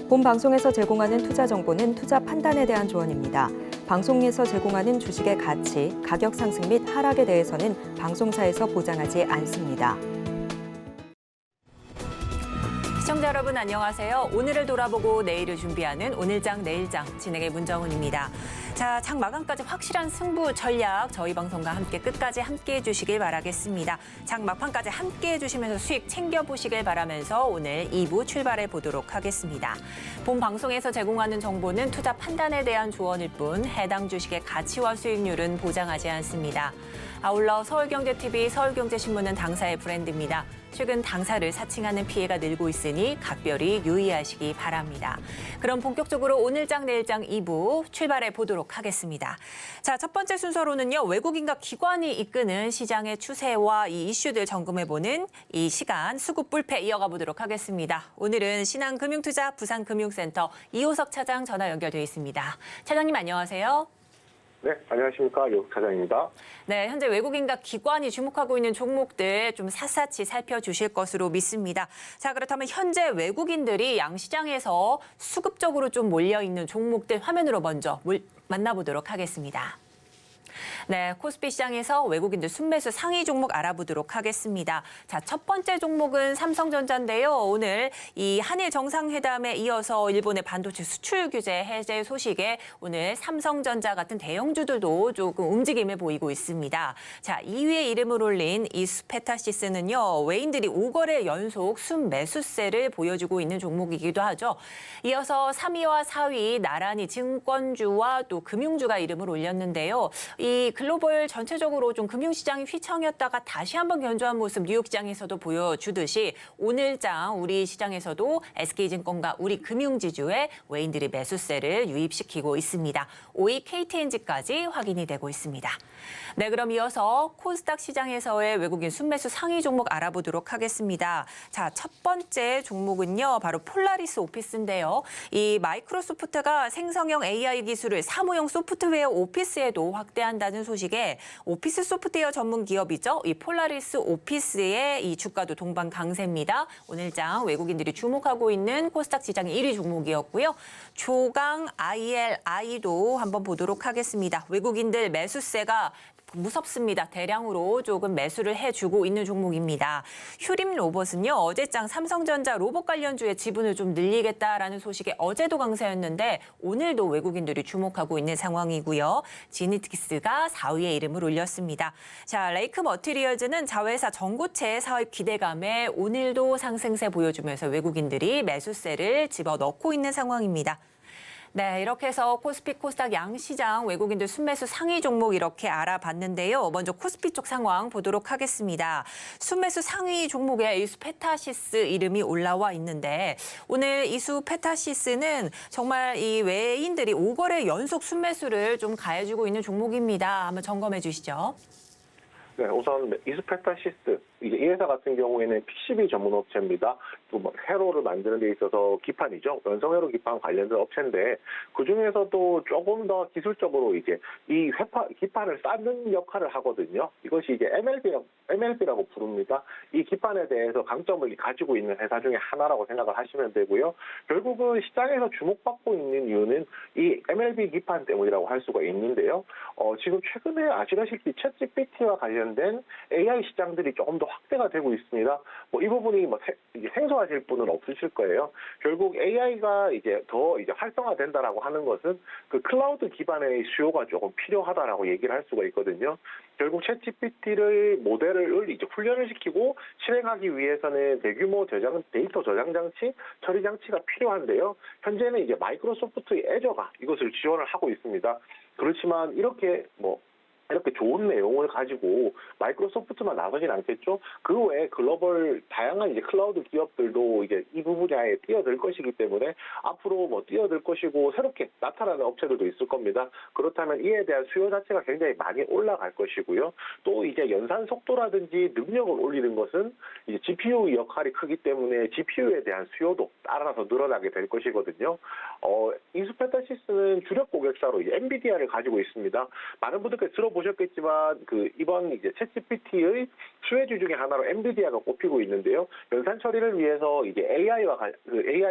본 방송에서 제공하는 투자 정보는 투자 판단에 대한 조언입니다. 방송에서 제공하는 주식의 가치, 가격 상승 및 하락에 대해서는 방송사에서 보장하지 않습니다. 시청자 여러분 안녕하세요. 오늘을 돌아보고 내일을 준비하는 오늘장 내일장 진행의 문정은입니다. 자, 장 마감까지 확실한 승부 전략 저희 방송과 함께 끝까지 함께해 주시길 바라겠습니다. 장 막판까지 함께해 주시면서 수익 챙겨보시길 바라면서 오늘 2부 출발해 보도록 하겠습니다. 본 방송에서 제공하는 정보는 투자 판단에 대한 조언일 뿐 해당 주식의 가치와 수익률은 보장하지 않습니다. 아울러 서울경제TV, 서울경제신문은 당사의 브랜드입니다. 최근 당사를 사칭하는 피해가 늘고 있으니 각별히 유의하시기 바랍니다. 그럼 본격적으로 오늘장 내일장 2부 출발해 보도록 하겠습니다. 자, 첫 번째 순서로는요. 외국인과 기관이 이끄는 시장의 추세와 이 이슈들 점검해보는 이 시간 수급 불패 이어가 보도록 하겠습니다. 오늘은 신한금융투자 부산금융센터 이호석 차장 전화 연결되어 있습니다. 차장님 안녕하세요. 네, 안녕하십니까. 이호석 차장입니다. 네, 현재 외국인과 기관이 주목하고 있는 종목들 좀 샅샅이 살펴주실 것으로 믿습니다. 자, 그렇다면 현재 외국인들이 양시장에서 수급적으로 좀 몰려있는 종목들 화면으로 먼저 만나보도록 하겠습니다. 네, 코스피 시장에서 외국인들 순매수 상위 종목 알아보도록 하겠습니다. 자, 첫 번째 종목은 삼성전자인데요. 오늘 이 한일 정상회담에 이어서 일본의 반도체 수출 규제 해제 소식에 오늘 삼성전자 같은 대형주들도 조금 움직임을 보이고 있습니다. 자, 2위에 이름을 올린 이 스페타시스는요. 외인들이 5거래 연속 순매수세를 보여주고 있는 종목이기도 하죠. 이어서 3위와 4위 나란히 증권주와 또 금융주가 이름을 올렸는데요. 이 글로벌 전체적으로 좀 금융시장이 휘청였다가 다시 한번 견조한 모습 뉴욕시장에서도 보여주듯이 오늘장 우리 시장에서도 SK증권과 우리 금융지주에 외인들이 매수세를 유입시키고 있습니다. 5위 KTNG까지 확인이 되고 있습니다. 네, 그럼 이어서 코스닥 시장에서의 외국인 순매수 상위 종목 알아보도록 하겠습니다. 자, 첫 번째 종목은요. 바로 폴라리스 오피스인데요. 이 마이크로소프트가 생성형 AI 기술을 사무용 소프트웨어 오피스에도 확대한다는 소식에 오피스 소프트웨어 전문 기업이죠. 이 폴라리스 오피스의 이 주가도 동반 강세입니다. 오늘장 외국인들이 주목하고 있는 코스닥 시장의 1위 종목이었고요. 조강 ILI도 한번 보도록 하겠습니다. 외국인들 매수세가 무섭습니다. 대량으로 조금 매수를 해주고 있는 종목입니다. 휴림 로봇은요. 어제장 삼성전자 로봇 관련주의 지분을 좀 늘리겠다라는 소식에 어제도 강세였는데 오늘도 외국인들이 주목하고 있는 상황이고요. 지니틱스가 4위에 이름을 올렸습니다. 자, 레이크 머티리얼즈는 자회사 전고체 사업 기대감에 오늘도 상승세 보여주면서 외국인들이 매수세를 집어넣고 있는 상황입니다. 네, 이렇게 해서 코스피, 코스닥 양시장 외국인들 순매수 상위 종목 이렇게 알아봤는데요. 먼저 코스피 쪽 상황 보도록 하겠습니다. 순매수 상위 종목에 이 스페타시스 이름이 올라와 있는데 오늘 이수 페타시스는 정말 이 외인들이 5거래 연속 순매수를 좀 가해주고 있는 종목입니다. 한번 점검해 주시죠. 네, 우선 이스페타시스, 이 회사 같은 경우에는 PCB 전문 업체입니다. 또 뭐 회로를 만드는 데 있어서 기판이죠. 연성회로 기판 관련된 업체인데 그 중에서도 조금 더 기술적으로 이제 이 기판을 쌓는 역할을 하거든요. 이것이 이제 MLB라고 부릅니다. 이 기판에 대해서 강점을 가지고 있는 회사 중에 하나라고 생각을 하시면 되고요. 결국은 시장에서 주목받고 있는 이유는 이 MLB 기판 때문이라고 할 수가 있는데요. 지금 최근에 아시다시피 챗GPT와 관련된 AI 시장들이 조금 더 확대가 되고 있습니다. 뭐 이 부분이 뭐 생소하실 분은 없으실 거예요. 결국 AI가 이제 더 이제 활성화된다라고 하는 것은 그 클라우드 기반의 수요가 조금 필요하다라고 얘기를 할 수가 있거든요. 결국 챗GPT를 모델을 이제 훈련을 시키고 실행하기 위해서는 대규모 데이터 저장 장치, 처리 장치가 필요한데요. 현재는 이제 마이크로소프트의 애저가 이것을 지원을 하고 있습니다. 그렇지만 이렇게 좋은 내용을 가지고 마이크로소프트만 나서진 않겠죠. 그 외에 글로벌 다양한 이제 클라우드 기업들도 이제 이 분야에 뛰어들 것이기 때문에 앞으로 뭐 뛰어들 것이고 새롭게 나타나는 업체들도 있을 겁니다. 그렇다면 이에 대한 수요 자체가 굉장히 많이 올라갈 것이고요. 또 이제 연산 속도라든지 능력을 올리는 것은 이제 GPU 역할이 크기 때문에 GPU에 대한 수요도 따라서 늘어나게 될 것이거든요. 인수페타시스는 주력 고객사로 이제 엔비디아를 가지고 있습니다. 많은 분들께 들어보셨을 보셨겠지만 이번 이제 챗GPT의 수혜주 중에 하나로 엔비디아가 꼽히고 있는데요. 연산 처리를 위해서 이제 AI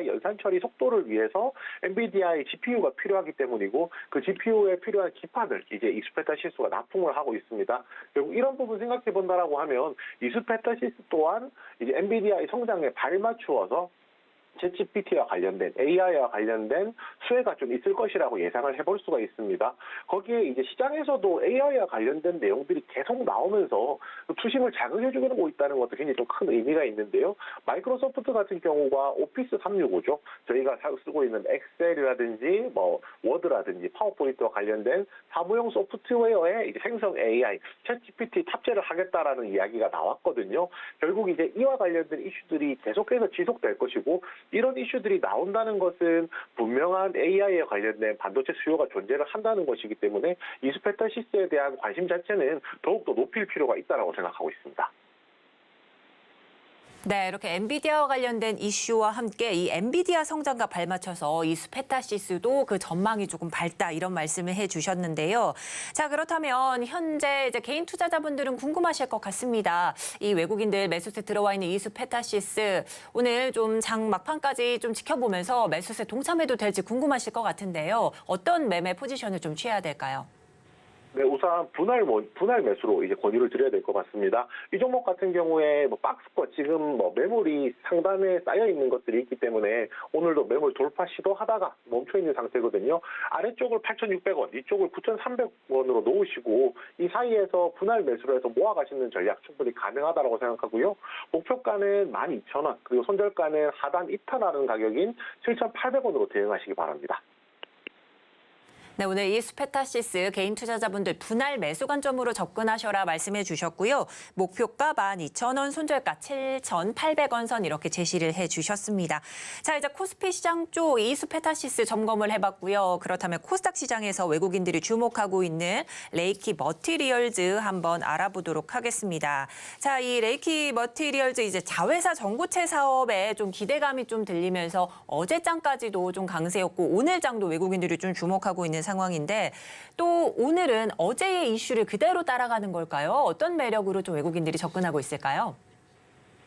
연산 처리 속도를 위해서 엔비디아의 GPU가 필요하기 때문이고 그 GPU에 필요한 기판을 이제 이스페타시스가 납품을 하고 있습니다. 결국 이런 부분 생각해 본다라고 하면 이스페타시스 또한 이제 엔비디아의 성장에 발맞추어서 챗GPT와 관련된 AI와 관련된 수혜가 좀 있을 것이라고 예상을 해볼 수가 있습니다. 거기에 이제 시장에서도 AI와 관련된 내용들이 계속 나오면서 투심을 자극해주고 있다는 것도 굉장히 좀 큰 의미가 있는데요. 마이크로소프트 같은 경우가 오피스 365죠. 저희가 쓰고 있는 엑셀이라든지 워드라든지 파워포인트와 관련된 사무용 소프트웨어에 이제 생성 AI, 챗GPT 탑재를 하겠다라는 이야기가 나왔거든요. 결국 이제 이와 관련된 이슈들이 계속해서 지속될 것이고 이런 이슈들이 나온다는 것은 분명한 AI에 관련된 반도체 수요가 존재를 한다는 것이기 때문에 이스페타시스에 대한 관심 자체는 더욱더 높일 필요가 있다고 생각하고 있습니다. 네, 이렇게 엔비디아와 관련된 이슈와 함께 이 엔비디아 성장과 발맞춰서 이 스페타시스도 그 전망이 조금 밝다 이런 말씀을 해주셨는데요. 자, 그렇다면 현재 이제 개인 투자자분들은 궁금하실 것 같습니다. 이 외국인들 매수세 들어와 있는 이 스페타시스 오늘 좀 장 막판까지 좀 지켜보면서 매수세 동참해도 될지 궁금하실 것 같은데요. 어떤 매매 포지션을 좀 취해야 될까요? 네, 우선 분할 매수로 이제 권유를 드려야 될 것 같습니다. 이 종목 같은 경우에 박스권 지금 매물이 상단에 쌓여 있는 것들이 있기 때문에 오늘도 매물 돌파 시도하다가 멈춰 있는 상태거든요. 아래쪽을 8,600원, 이쪽을 9,300원으로 놓으시고 이 사이에서 분할 매수로 해서 모아가시는 전략 충분히 가능하다고 생각하고요. 목표가는 12,000원, 그리고 손절가는 하단 이탈하는 가격인 7,800원으로 대응하시기 바랍니다. 네, 오늘 이 스페타시스 개인 투자자분들 분할 매수 관점으로 접근하셔라 말씀해 주셨고요. 목표가 12,000원, 손절가 7,800원 선 이렇게 제시를 해 주셨습니다. 자, 이제 코스피 시장 쪽 이 스페타시스 점검을 해봤고요. 그렇다면 코스닥 시장에서 외국인들이 주목하고 있는 레이키 머티리얼즈 한번 알아보도록 하겠습니다. 자, 이 레이키 머티리얼즈 이제 자회사 전고체 사업에 좀 기대감이 좀 들리면서 어제 장까지도 좀 강세였고 오늘 장도 외국인들이 좀 주목하고 있는 상황인데 또 오늘은 어제의 이슈를 그대로 따라가는 걸까요? 어떤 매력으로 좀 외국인들이 접근하고 있을까요?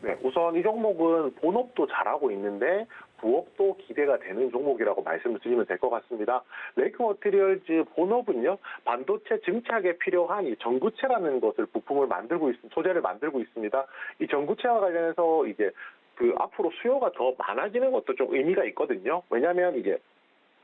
네, 우선 이 종목은 본업도 잘하고 있는데 부업도 기대가 되는 종목이라고 말씀을 드리면 될 것 같습니다. 레이크 머티리얼즈 본업은요, 반도체 증착에 필요한 이 전구체라는 것을 부품을 소재를 만들고 있습니다. 이 전구체와 관련해서 이제 앞으로 수요가 더 많아지는 것도 좀 의미가 있거든요. 왜냐하면 이제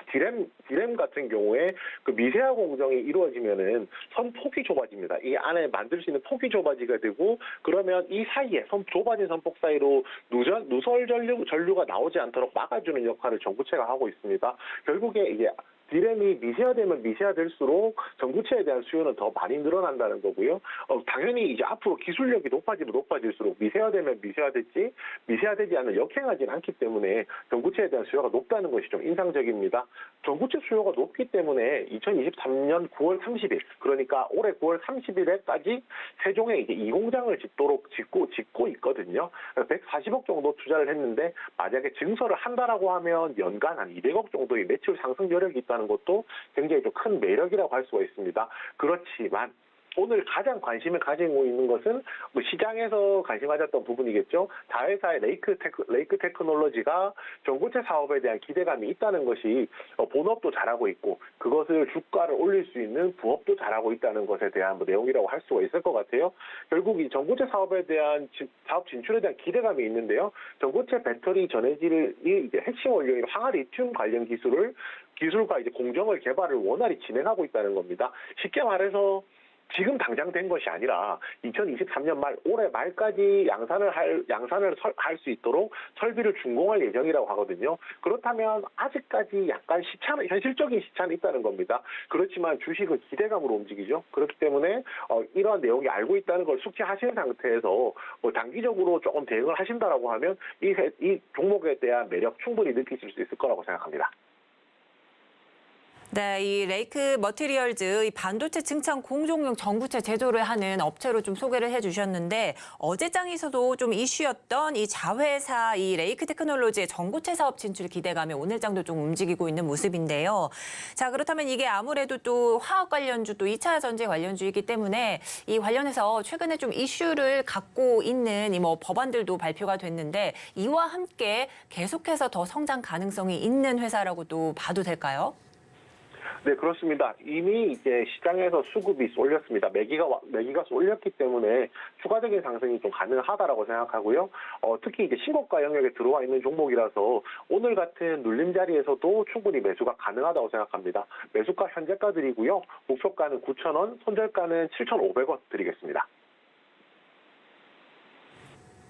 디램 같은 경우에 미세화 공정이 이루어지면은 선폭이 좁아집니다. 이 안에 만들 수 있는 폭이 좁아지게 되고 그러면 이 사이에 좁아진 선폭 사이로 누설 전류가 나오지 않도록 막아주는 역할을 전구체가 하고 있습니다. 결국에 이제 디램이 미세화되면 미세화될수록 전구체에 대한 수요는 더 많이 늘어난다는 거고요. 당연히 이제 앞으로 기술력이 높아지면 높아질수록 미세화되면 미세화되지 않는 역행하지는 않기 때문에 전구체에 대한 수요가 높다는 것이 좀 인상적입니다. 전구체 수요가 높기 때문에 2023년 9월 30일, 그러니까 올해 9월 30일에까지 세종에 이제 2공장을 짓고 있거든요. 140억 정도 투자를 했는데 만약에 증설을 한다라고 하면 연간 한 200억 정도의 매출 상승 여력이 있다는 것도 굉장히 좀 큰 매력이라고 할 수가 있습니다. 그렇지만 오늘 가장 관심을 가지고 있는 것은 시장에서 관심 가졌던 부분이겠죠. 자회사의 레이크 테크놀로지가 전고체 사업에 대한 기대감이 있다는 것이 본업도 잘하고 있고 그것을 주가를 올릴 수 있는 부업도 잘하고 있다는 것에 대한 내용이라고 할 수가 있을 것 같아요. 결국 이 전고체 사업에 대한 사업 진출에 대한 기대감이 있는데요. 전고체 배터리 전해질이 이제 핵심 원료인 황화리튬 관련 기술과 이제 공정을 개발을 원활히 진행하고 있다는 겁니다. 쉽게 말해서 지금 당장 된 것이 아니라 2023년 올해 말까지 양산을 할 수 있도록 설비를 준공할 예정이라고 하거든요. 그렇다면 아직까지 약간 현실적인 시차는 있다는 겁니다. 그렇지만 주식은 기대감으로 움직이죠. 그렇기 때문에 이러한 내용이 알고 있다는 걸 숙지하신 상태에서 단기적으로 조금 대응을 하신다라고 하면 이 종목에 대한 매력 충분히 느끼실 수 있을 거라고 생각합니다. 네, 이 레이크 머티리얼즈 이 반도체 증창 공종용 전구체 제조를 하는 업체로 좀 소개를 해주셨는데 어제장에서도 좀 이슈였던 이 자회사 이 레이크 테크놀로지의 전고체 사업 진출 기대감에 오늘장도 좀 움직이고 있는 모습인데요. 자, 그렇다면 이게 아무래도 또 화학 관련주 또 2차 전지 관련주이기 때문에 이 관련해서 최근에 좀 이슈를 갖고 있는 이 뭐 법안들도 발표가 됐는데 이와 함께 계속해서 더 성장 가능성이 있는 회사라고도 봐도 될까요? 네, 그렇습니다. 이미 이제 시장에서 수급이 쏠렸습니다. 매기가 쏠렸기 때문에 추가적인 상승이 좀 가능하다라고 생각하고요. 특히 이제 신고가 영역에 들어와 있는 종목이라서 오늘 같은 눌림 자리에서도 충분히 매수가 가능하다고 생각합니다. 매수가 현재가 드리고요. 목표가는 9,000원, 손절가는 7,500원 드리겠습니다.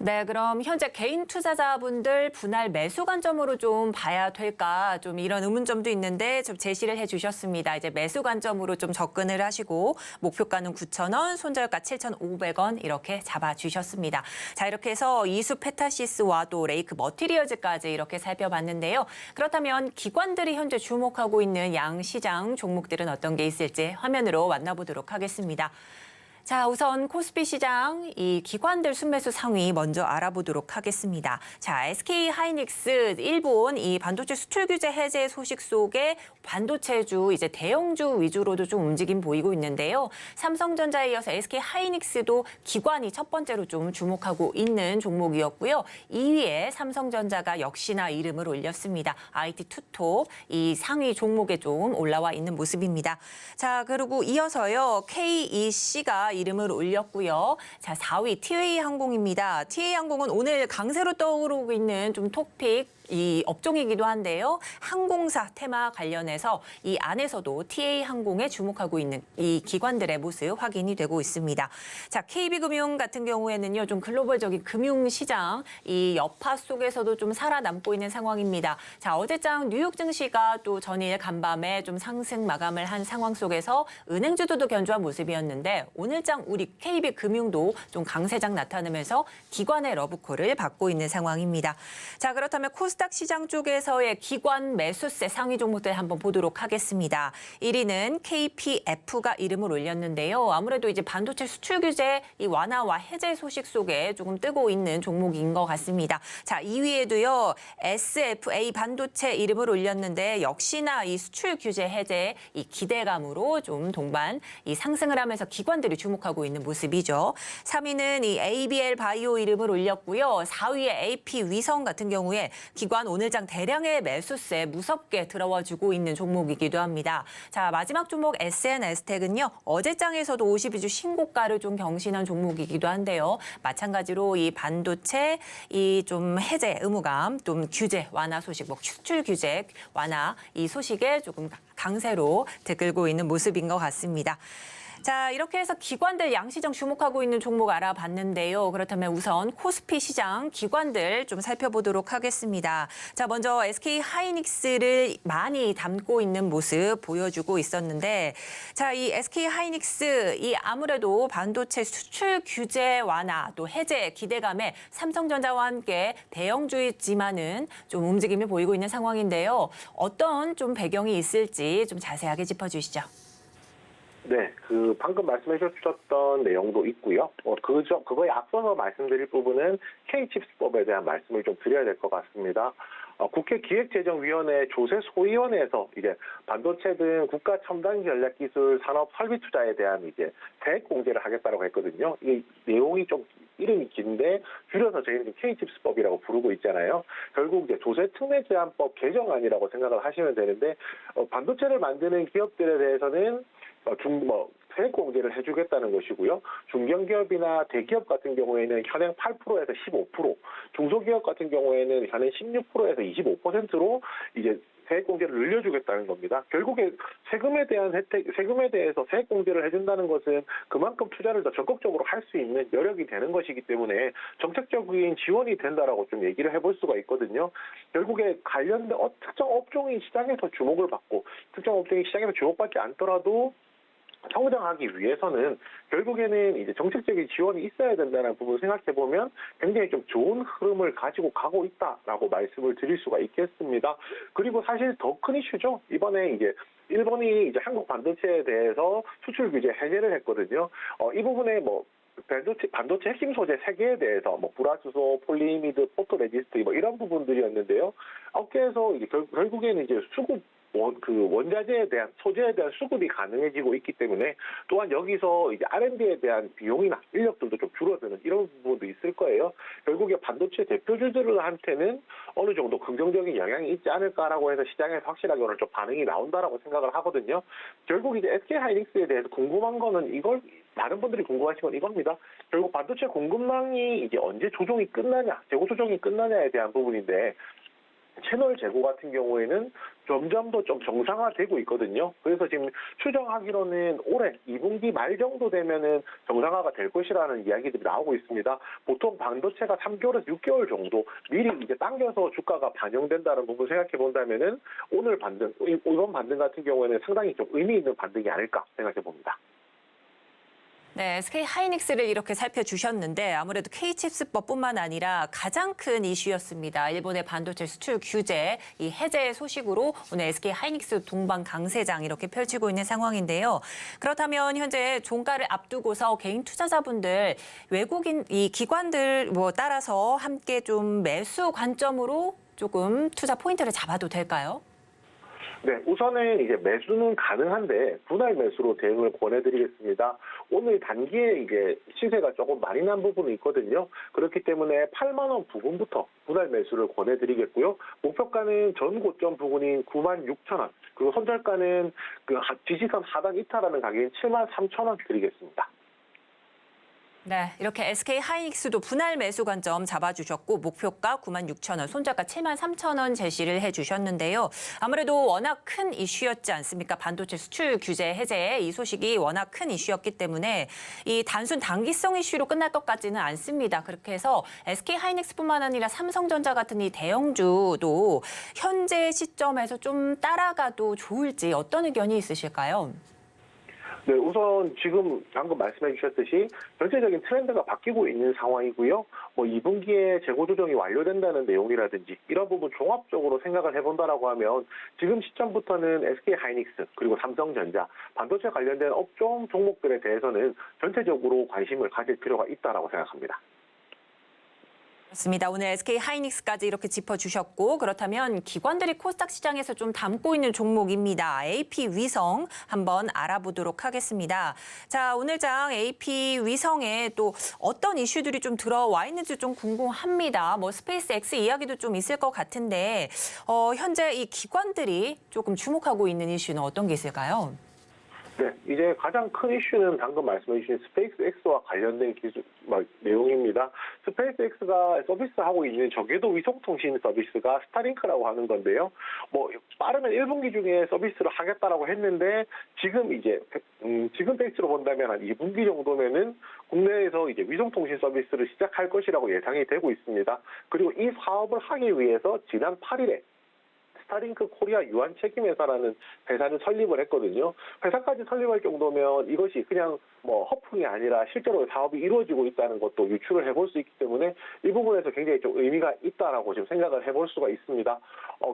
네, 그럼 현재 개인 투자자분들 분할 매수 관점으로 좀 봐야 될까 좀 이런 의문점도 있는데 좀 제시를 해주셨습니다. 이제 매수 관점으로 좀 접근을 하시고 목표가는 9,000원, 손절가 7,500원 이렇게 잡아주셨습니다. 자, 이렇게 해서 이수 페타시스와 또 레이크 머티리얼즈까지 이렇게 살펴봤는데요. 그렇다면 기관들이 현재 주목하고 있는 양시장 종목들은 어떤 게 있을지 화면으로 만나보도록 하겠습니다. 자, 우선 코스피 시장 이 기관들 순매수 상위 먼저 알아보도록 하겠습니다. 자, SK 하이닉스 일본 이 반도체 수출 규제 해제 소식 속에 반도체주 이제 대형주 위주로도 좀 움직임 보이고 있는데요. 삼성전자에 이어서 SK 하이닉스도 기관이 첫 번째로 좀 주목하고 있는 종목이었고요. 2위에 삼성전자가 역시나 이름을 올렸습니다. IT 투톱 이 상위 종목에 좀 올라와 있는 모습입니다. 자, 그리고 이어서요. KEC가 이름을 올렸고요. 자, 4위 TA항공입니다. TA항공은 오늘 강세로 떠오르고 있는 좀 토픽 이 업종이기도 한데요. 항공사 테마 관련해서 이 안에서도 TA항공에 주목하고 있는 이 기관들의 모습 확인이 되고 있습니다. 자, KB금융 같은 경우에는요. 좀 글로벌적인 금융시장 이 여파 속에서도 좀 살아남고 있는 상황입니다. 자, 어제장 뉴욕 증시가 또 전일 간밤에 좀 상승 마감을 한 상황 속에서 은행주도도 견조한 모습이었는데 오늘장 우리 KB금융도 좀 강세장 나타나면서 기관의 러브콜을 받고 있는 상황입니다. 자, 그렇다면 코스닥 시장 쪽에서의 기관 매수세 상위 종목들 한번 보도록 하겠습니다. 1위는 KPF가 이름을 올렸는데요. 아무래도 이제 반도체 수출 규제 이 완화와 해제 소식 속에 조금 뜨고 있는 종목인 것 같습니다. 자, 2위에도요. SFA 반도체 이름을 올렸는데 역시나 이 수출 규제 해제 이 기대감으로 좀 동반 이 상승을 하면서 기관들이 주목하고 있는 모습이죠. 3위는 이 ABL 바이오 이름을 올렸고요. 4위에 AP 위성 같은 경우에 기관 오늘장 대량의 매수세 무섭게 들어와주고 있는 종목이기도 합니다. 자, 마지막 종목 SNS텍은요. 어제장에서도 52주 신고가를 좀 경신한 종목이기도 한데요. 마찬가지로 이 반도체 이 좀 해제 의무감, 좀 규제 완화 소식, 뭐 수출 규제 완화 이 소식에 조금 강세로 들끓고 있는 모습인 것 같습니다. 자, 이렇게 해서 기관들 양시장 주목하고 있는 종목 알아봤는데요. 그렇다면 우선 코스피 시장 기관들 좀 살펴보도록 하겠습니다. 자, 먼저 SK 하이닉스를 많이 담고 있는 모습 보여주고 있었는데 자, 이 SK 하이닉스 이 아무래도 반도체 수출 규제 완화 또 해제 기대감에 삼성전자와 함께 대형주이지만은 좀 움직임을 보이고 있는 상황인데요. 어떤 좀 배경이 있을지 좀 자세하게 짚어주시죠. 네, 방금 말씀해 주셨던 내용도 있고요. 그거에 앞서서 말씀드릴 부분은 K칩스법에 대한 말씀을 좀 드려야 될 것 같습니다. 국회 기획재정위원회 조세 소위원회에서 이제 반도체 등 국가 첨단 전략 기술 산업 설비 투자에 대한 이제 세액 공제를 하겠다고 했거든요. 이 내용이 좀 이름이 긴데 줄여서 저희는 K칩스법이라고 부르고 있잖아요. 결국 이제 조세 특례 제한법 개정안이라고 생각을 하시면 되는데 반도체를 만드는 기업들에 대해서는 세액 공제를 해주겠다는 것이고요. 중견기업이나 대기업 같은 경우에는 현행 8%에서 15%, 중소기업 같은 경우에는 현행 16%에서 25%로 이제 세액 공제를 늘려주겠다는 겁니다. 결국에 세금에 대해서 세액 공제를 해준다는 것은 그만큼 투자를 더 적극적으로 할 수 있는 여력이 되는 것이기 때문에 정책적인 지원이 된다라고 좀 얘기를 해볼 수가 있거든요. 결국에 관련된 특정 업종이 시장에서 주목을 받고 특정 업종이 시장에서 주목받지 않더라도 성장하기 위해서는 결국에는 이제 정책적인 지원이 있어야 된다는 부분을 생각해 보면 굉장히 좀 좋은 흐름을 가지고 가고 있다라고 말씀을 드릴 수가 있겠습니다. 그리고 사실 더 큰 이슈죠. 이번에 이제 일본이 이제 한국 반도체에 대해서 수출 규제 해제를 했거든요. 이 부분에 뭐 반도체 핵심 소재 3개에 대해서 뭐 불화수소, 폴리이미드, 포토레지스트 뭐 이런 부분들이었는데요. 업계에서 이제 결국에는 이제 수급 원자재에 대한 소재에 대한 수급이 가능해지고 있기 때문에 또한 여기서 이제 R&D에 대한 비용이나 인력들도 좀 줄어드는 이런 부분도 있을 거예요. 결국에 반도체 대표주들한테는 어느 정도 긍정적인 영향이 있지 않을까라고 해서 시장에서 확실하게 오늘 좀 반응이 나온다라고 생각을 하거든요. 결국 이제 SK하이닉스에 대해서 궁금한 거는 이걸 많은 분들이 궁금하신 건 이겁니다. 결국 반도체 공급망이 이제 언제 조정이 끝나냐, 재고 조정이 끝나냐에 대한 부분인데 채널 재고 같은 경우에는 점점 더 좀 정상화되고 있거든요. 그래서 지금 추정하기로는 올해 2분기 말 정도 되면은 정상화가 될 것이라는 이야기들이 나오고 있습니다. 보통 반도체가 3개월에서 6개월 정도 미리 이제 당겨서 주가가 반영된다는 부분 생각해 본다면은 이번 반등 같은 경우에는 상당히 좀 의미 있는 반등이 아닐까 생각해 봅니다. 네, SK하이닉스를 이렇게 살펴주셨는데 아무래도 K칩스법뿐만 아니라 가장 큰 이슈였습니다. 일본의 반도체 수출 규제, 이 해제 소식으로 오늘 SK하이닉스 동반 강세장 이렇게 펼치고 있는 상황인데요. 그렇다면 현재 종가를 앞두고서 개인 투자자분들, 외국인 이 기관들 따라서 함께 좀 매수 관점으로 조금 투자 포인트를 잡아도 될까요? 네, 우선은 이제 매수는 가능한데 분할 매수로 대응을 권해드리겠습니다. 오늘 단기에 이제 시세가 조금 많이 난 부분이 있거든요. 그렇기 때문에 8만 원 부근부터 분할 매수를 권해드리겠고요. 목표가는 전 고점 부근인 96,000원, 그리고 손절가는 지지선 하단 이탈하는 가격인 73,000원 드리겠습니다. 네, 이렇게 SK하이닉스도 분할 매수 관점 잡아주셨고 목표가 96,000원, 손절가 73,000원 제시를 해주셨는데요. 아무래도 워낙 큰 이슈였지 않습니까? 반도체 수출 규제 해제 이 소식이 워낙 큰 이슈였기 때문에 이 단순 단기성 이슈로 끝날 것 같지는 않습니다. 그렇게 해서 SK하이닉스뿐만 아니라 삼성전자 같은 이 대형주도 현재 시점에서 좀 따라가도 좋을지 어떤 의견이 있으실까요? 네, 우선 지금 방금 말씀해 주셨듯이 전체적인 트렌드가 바뀌고 있는 상황이고요. 2분기에 재고 조정이 완료된다는 내용이라든지 이런 부분 종합적으로 생각을 해본다라고 하면 지금 시점부터는 SK하이닉스 그리고 삼성전자 반도체 관련된 업종 종목들에 대해서는 전체적으로 관심을 가질 필요가 있다라고 생각합니다. 그렇습니다. 오늘 SK하이닉스까지 이렇게 짚어주셨고 그렇다면 기관들이 코스닥 시장에서 좀 담고 있는 종목입니다. AP위성 한번 알아보도록 하겠습니다. 자, 오늘 장 AP위성에 또 어떤 이슈들이 좀 들어와 있는지 좀 궁금합니다. 스페이스X 이야기도 좀 있을 것 같은데 현재 이 기관들이 조금 주목하고 있는 이슈는 어떤 게 있을까요? 네, 이제 가장 큰 이슈는 방금 말씀해 주신 스페이스X와 관련된 내용입니다. 스페이스X가 서비스하고 있는 저궤도 위성통신 서비스가 스타링크라고 하는 건데요. 빠르면 1분기 중에 서비스를 하겠다라고 했는데 지금 페이스로 본다면 한 2분기 정도면은 국내에서 이제 위성통신 서비스를 시작할 것이라고 예상이 되고 있습니다. 그리고 이 사업을 하기 위해서 지난 8일에 스타링크 코리아 유한 책임회사라는 회사를 설립을 했거든요. 회사까지 설립할 정도면 이것이 그냥 허풍이 아니라 실제로 사업이 이루어지고 있다는 것도 유추를 해볼 수 있기 때문에 이 부분에서 굉장히 좀 의미가 있다라고 지금 생각을 해볼 수가 있습니다.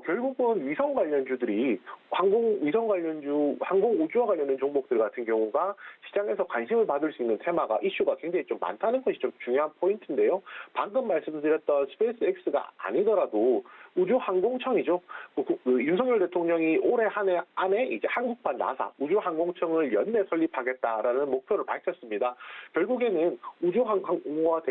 결국은 위성 관련주들이 위성 관련주, 항공 우주와 관련된 종목들 같은 경우가 시장에서 관심을 받을 수 있는 테마가 이슈가 굉장히 좀 많다는 것이 좀 중요한 포인트인데요. 방금 말씀드렸던 스페이스X가 아니더라도 우주항공청이죠. 윤석열 대통령이 올해 한 해 안에 이제 한국판 나사 우주항공청을 연내 설립하겠다라는 목표를 밝혔습니다. 결국에는 우주항공에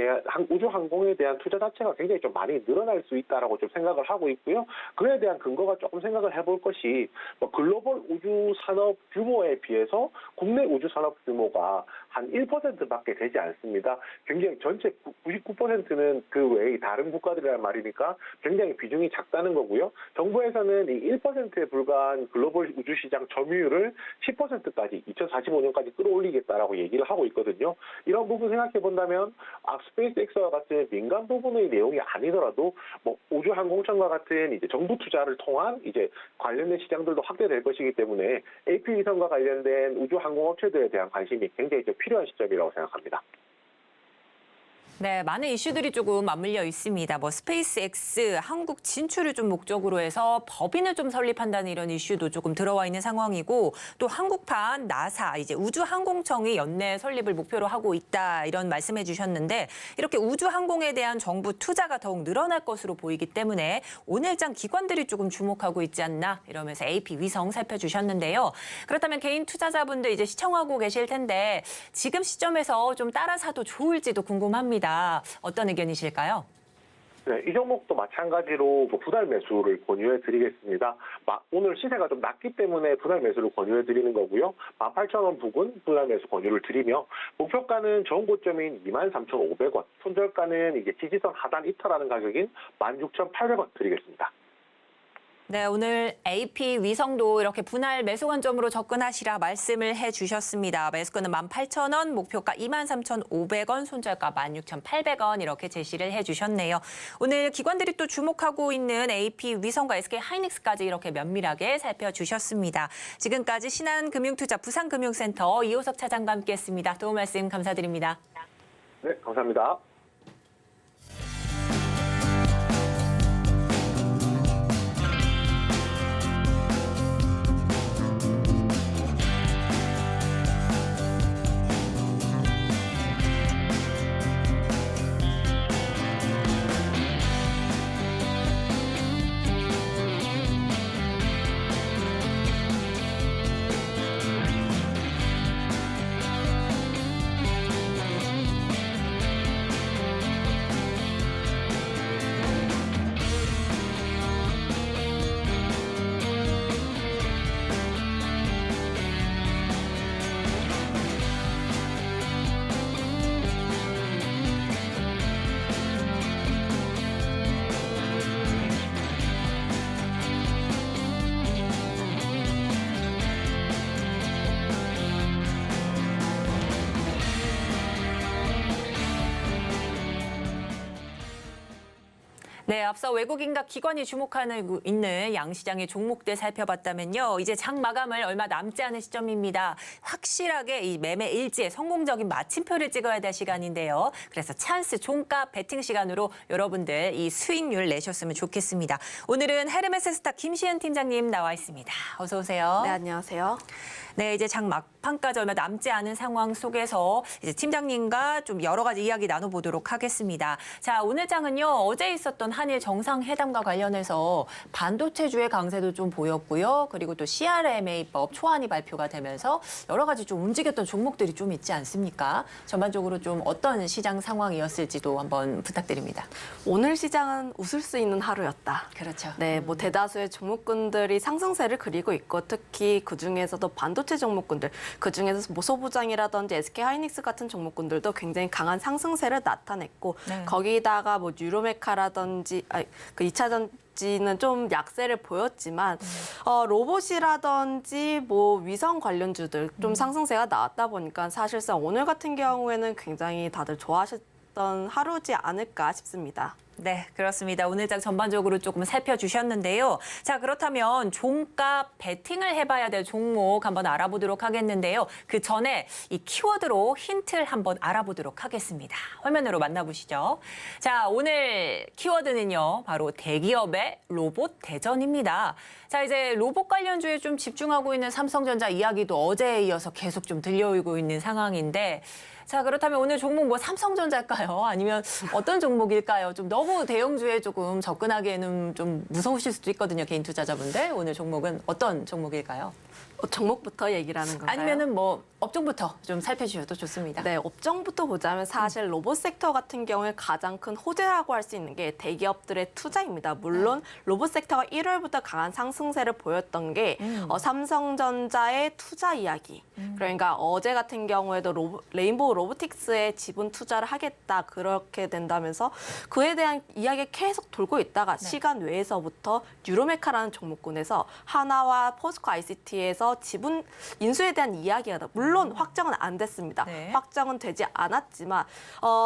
대한 투자 자체가 굉장히 좀 많이 늘어날 수 있다라고 좀 생각을 하고 있고요. 그에 대한 근거가 조금 생각을 해볼 것이 글로벌 우주 산업 규모에 비해서 국내 우주 산업 규모가 한 1%밖에 되지 않습니다. 굉장히 전체 99%는 그 외의 다른 국가들이란 말이니까 굉장히 비중이 작다는 거고요. 정부에서는 이 1%에 불과한 글로벌 우주 시장 점유율을 10%까지 2045년까지 끌어올리겠다라고 것이다라고 얘기를 하고 있거든요. 이런 부분 생각해 본다면 스페이스X와 같은 민간 부분의 내용이 아니더라도 뭐 우주항공청과 같은 이제 정부 투자를 통한 이제 관련된 시장들도 확대될 것이기 때문에 AP 위성과 관련된 우주항공업체들에 대한 관심이 굉장히 좀 필요한 시점이라고 생각합니다. 네, 많은 이슈들이 조금 맞물려 있습니다. 뭐 스페이스X 한국 진출을 좀 목적으로 해서 법인을 좀 설립한다는 이런 이슈도 조금 들어와 있는 상황이고 또 한국판 나사 이제 우주항공청이 연내 설립을 목표로 하고 있다 이런 말씀해 주셨는데 이렇게 우주항공에 대한 정부 투자가 더욱 늘어날 것으로 보이기 때문에 오늘장 기관들이 조금 주목하고 있지 않나 이러면서 AP 위성 살펴주셨는데요. 그렇다면 개인 투자자분들 이제 시청하고 계실 텐데 지금 시점에서 좀 따라 사도 좋을지도 궁금합니다. 어떤 의견이실까요? 네, 이 종목도 마찬가지로 분할 매수를 권유해 드리겠습니다. 오늘 시세가 좀 낮기 때문에 분할 매수를 권유해 드리는 거고요. 18,000원 부근 분할 매수 권유를 드리며 목표가는 전 고점인 23,500원, 손절가는 이제 지지선 하단 이탈하는 가격인 16,800원 드리겠습니다. 네, 오늘 AP 위성도 이렇게 분할 매수 관점으로 접근하시라 말씀을 해주셨습니다. 매수가는 18,000원, 목표가 23,500원, 손절가 16,800원 이렇게 제시를 해주셨네요. 오늘 기관들이 또 주목하고 있는 AP 위성과 SK 하이닉스까지 이렇게 면밀하게 살펴주셨습니다. 지금까지 신한금융투자 부산금융센터 이호석 차장과 함께했습니다. 도움 말씀 감사드립니다. 네, 감사합니다. 네, 앞서 외국인과 기관이 주목하는 있는 양시장의 종목들 살펴봤다면요. 이제 장 마감을 얼마 남지 않은 시점입니다. 확실하게 이 매매 일지에 성공적인 마침표를 찍어야 될 시간인데요. 그래서 찬스 종가 베팅 시간으로 여러분들 이 수익률 내셨으면 좋겠습니다. 오늘은 헤르메스 스타 김시은 팀장님 나와 있습니다. 어서 오세요. 네, 안녕하세요. 네, 이제 장 막판까지 얼마 남지 않은 상황 속에서 이제 팀장님과 좀 여러 가지 이야기 나눠보도록 하겠습니다. 자, 오늘 장은요, 어제 있었던 한일 정상회담과 관련해서 반도체주의 강세도 좀 보였고요. 그리고 또 CRMA법 초안이 발표가 되면서 여러 가지 좀 움직였던 종목들이 좀 있지 않습니까? 전반적으로 좀 어떤 시장 상황이었을지도 한번 부탁드립니다. 오늘 시장은 웃을 수 있는 하루였다. 그렇죠. 네, 뭐 대다수의 종목군들이 상승세를 그리고 있고 특히 그중에서도 반도체 종목군들, 그중에서 뭐 소부장이라든지 SK 하이닉스 같은 종목군들도 굉장히 강한 상승세를 나타냈고 네. 거기다가 뭐 뉴로메카라든지 그 2차 전지는 좀 약세를 보였지만 로봇이라든지 뭐 위성 관련주들 좀 상승세가 나왔다 보니까 사실상 오늘 같은 경우에는 굉장히 다들 좋아하셨던 하루지 않을까 싶습니다. 네, 그렇습니다. 오늘 장 전반적으로 조금 살펴주셨는데요. 자, 그렇다면 종가 베팅을 해봐야 될 종목 한번 알아보도록 하겠는데요. 그 전에 이 키워드로 힌트를 한번 알아보도록 하겠습니다. 화면으로 만나보시죠. 자, 오늘 키워드는요. 바로 대기업의 로봇 대전입니다. 자, 이제 로봇 관련주에 좀 집중하고 있는 삼성전자 이야기도 어제에 이어서 계속 좀 들려오고 있는 상황인데 자, 그렇다면 오늘 종목 뭐 삼성전자일까요? 아니면 어떤 종목일까요? 좀 너무 대형주에 조금 접근하기에는 좀 무서우실 수도 있거든요, 개인 투자자분들. 오늘 종목은 어떤 종목일까요? 종목부터 얘기를 하는 건가요? 아니면은 뭐 업종부터 좀 살펴주셔도 좋습니다. 네, 업종부터 보자면 사실 로봇 섹터 같은 경우에 가장 큰 호재라고 할 수 있는 게 대기업들의 투자입니다. 물론 로봇 섹터가 1월부터 강한 상승세를 보였던 게 삼성전자의 투자 이야기. 그러니까 어제 같은 경우에도 레인보우 로보틱스에 지분 투자를 하겠다 그렇게 된다면서 그에 대한 이야기가 계속 돌고 있다가 시간 외에서부터 뉴로메카라는 종목군에서 하나와 포스코 ICT에서 쪽에서 지분 인수에 대한 이야기가 물론 확정은 안 됐습니다. 네. 확정은 되지 않았지만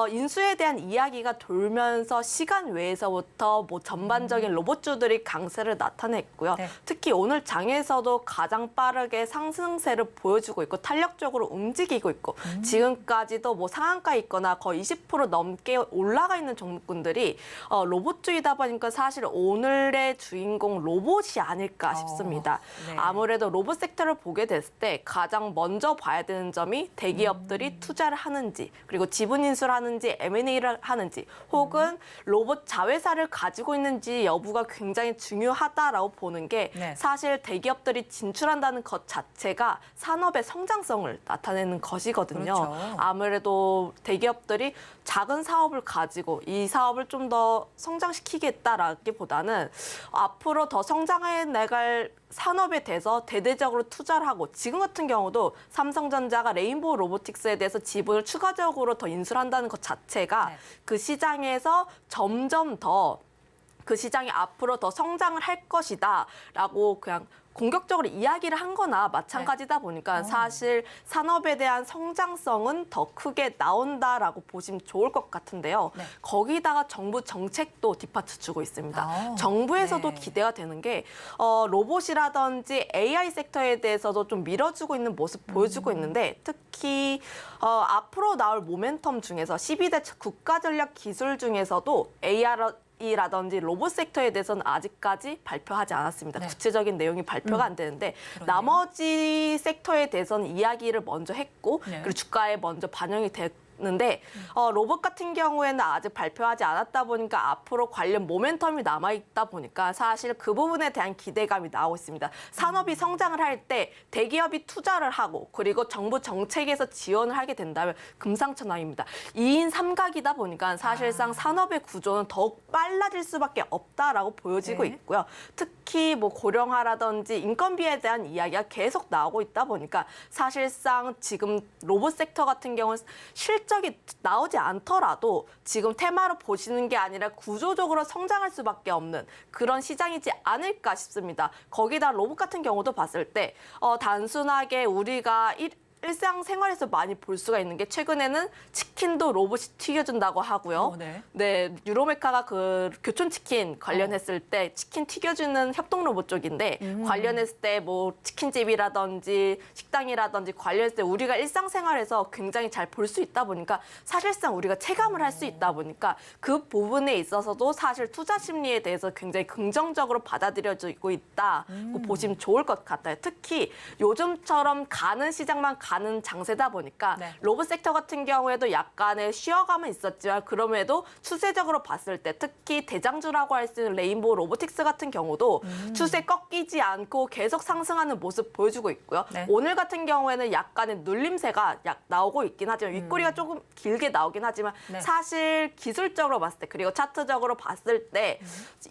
인수에 대한 이야기가 돌면서 시간 외에서부터 뭐 전반적인 로봇주들이 강세를 나타냈고요. 네. 특히 오늘 장에서도 가장 빠르게 상승세를 보여주고 있고 탄력적으로 움직이고 있고 지금까지도 뭐 상한가에 있거나 거의 20% 넘게 올라가 있는 종목군들이 로봇주이다 보니까 사실 오늘의 주인공 로봇이 아닐까 싶습니다. 네. 아무래도 로봇 섹터를 보게 됐을 때 가장 먼저 봐야 되는 점이 대기업들이 투자를 하는지 그리고 지분 인수를 하는지 M&A를 하는지 혹은 로봇 자회사를 가지고 있는지 여부가 굉장히 중요하다라고 보는 게 네. 사실 대기업들이 진출한다는 것 자체가 산업의 성장성을 나타내는 것이거든요. 그렇죠. 아무래도 대기업들이 작은 사업을 가지고 이 사업을 좀 더 성장시키겠다라기보다는 앞으로 더 성장해 나갈 산업에 대해서 대대적으로 투자를 하고 지금 같은 경우도 삼성전자가 레인보우 로보틱스에 대해서 지분을 추가적으로 더 인수를 한다는 것 자체가 네. 그 시장에서 점점 더 그 시장이 앞으로 더 성장을 할 것이다라고 그냥 공격적으로 이야기를 한 거나 마찬가지다 보니까 사실 산업에 대한 성장성은 더 크게 나온다라고 보시면 좋을 것 같은데요. 네. 거기다가 정부 정책도 뒷받쳐 주고 있습니다. 아, 정부에서도 네. 기대가 되는 게 로봇이라든지 AI 섹터에 대해서도 좀 밀어주고 있는 모습 보여주고 있는데 특히 앞으로 나올 모멘텀 중에서 12대 국가전략 기술 중에서도 AR이라든지 로봇 섹터에 대해서는 아직까지 발표하지 않았습니다. 네. 구체적인 내용이 발표가 안 되는데 그러네요. 나머지 섹터에 대해서는 이야기를 먼저 했고 네. 그리고 주가에 먼저 반영이 됐는데 로봇 같은 경우에는 아직 발표하지 않았다 보니까 앞으로 관련 모멘텀이 남아있다 보니까 사실 그 부분에 대한 기대감이 나오고 있습니다. 산업이 성장을 할 때 대기업이 투자를 하고 그리고 정부 정책에서 지원을 하게 된다면 금상첨화입니다. 2인 3각이다 보니까 사실상 산업의 구조는 더욱 빨라질 수밖에 없다라고 보여지고 네. 있고요. 특히 뭐 고령화라든지 인건비에 대한 이야기가 계속 나오고 있다 보니까 사실상 지금 로봇 섹터 같은 경우는 실적이 나오지 않더라도 지금 테마로 보시는 게 아니라 구조적으로 성장할 수밖에 없는 그런 시장이지 않을까 싶습니다. 거기다 로봇 같은 경우도 봤을 때 단순하게 우리가 일상생활에서 많이 볼 수가 있는 게 최근에는 치킨도 로봇이 튀겨준다고 하고요. 네. 네, 유로메카가 그 교촌치킨 관련했을 때 치킨 튀겨주는 협동 로봇 쪽인데 관련했을 때 뭐 치킨집이라든지 식당이라든지 관련했을 때 우리가 일상생활에서 굉장히 잘 볼 수 있다 보니까 사실상 우리가 체감을 할 수 있다 보니까 그 부분에 있어서도 사실 투자 심리에 대해서 굉장히 긍정적으로 받아들여지고 있다고 보시면 좋을 것 같아요. 특히 요즘처럼 가는 시장만 가는 장세다 보니까 네. 로봇 섹터 같은 경우에도 약간의 쉬어감은 있었지만 그럼에도 추세적으로 봤을 때 특히 대장주라고 할 수 있는 레인보우 로보틱스 같은 경우도 추세 꺾이지 않고 계속 상승하는 모습 보여주고 있고요. 네. 오늘 같은 경우에는 약간의 눌림세가 나오고 있긴 하지만 윗꼬리가 조금 길게 나오긴 하지만 네. 사실 기술적으로 봤을 때 그리고 차트적으로 봤을 때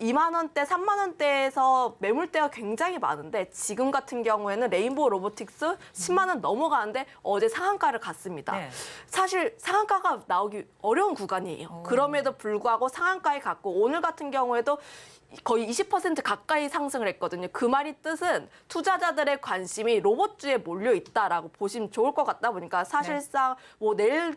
2만 원대, 3만 원대에서 매물대가 굉장히 많은데 지금 같은 경우에는 레인보우 로보틱스 10만 원 넘어가는데 어제 상한가를 갔습니다. 네. 사실 상한가가 나오기 어려운 구간이에요. 그럼에도 불구하고 상한가에 갔고 오늘 같은 경우에도 거의 20% 가까이 상승을 했거든요. 그 말이 뜻은 투자자들의 관심이 로봇주에 몰려 있다라고 보시면 좋을 것 같다 보니까 사실상 뭐 내일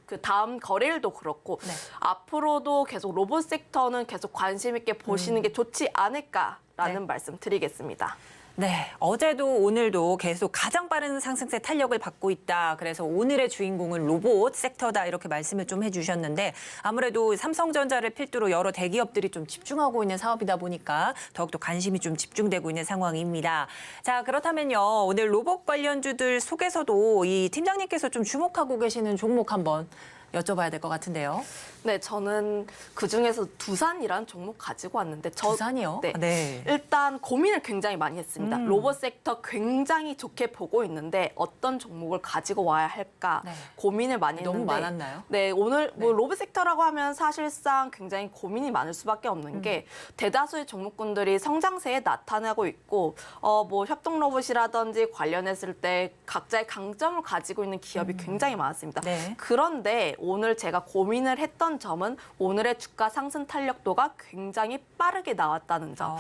그 다음 거래일도 그렇고 네. 앞으로도 계속 로봇 섹터는 계속 관심 있게 보시는 게 좋지 않을까라는 네. 말씀 드리겠습니다. 네, 어제도 오늘도 계속 가장 빠른 상승세 탄력을 받고 있다. 그래서 오늘의 주인공은 로봇 섹터다 이렇게 말씀을 좀 해주셨는데 아무래도 삼성전자를 필두로 여러 대기업들이 좀 집중하고 있는 사업이다 보니까 더욱더 관심이 좀 집중되고 있는 상황입니다. 자, 그렇다면요. 오늘 로봇 관련주들 속에서도 이 팀장님께서 좀 주목하고 계시는 종목 한번 여쭤봐야 될 것 같은데요. 네, 저는 그중에서 두산이라는 종목 가지고 왔는데 두산이요? 네. 네. 일단 고민을 굉장히 많이 했습니다. 로봇 섹터 굉장히 좋게 보고 있는데 어떤 종목을 가지고 와야 할까 네. 고민을 많이 했는데 너무 많았나요? 네, 오늘 뭐 로봇 섹터라고 하면 사실상 굉장히 고민이 많을 수밖에 없는 게 대다수의 종목군들이 성장세에 나타나고 있고 뭐 협동 로봇이라든지 관련했을 때 각자의 강점을 가지고 있는 기업이 굉장히 많았습니다. 네. 그런데 오늘 제가 고민을 했던 점은 오늘의 주가 상승 탄력도가 굉장히 빠르게 나왔다는 점.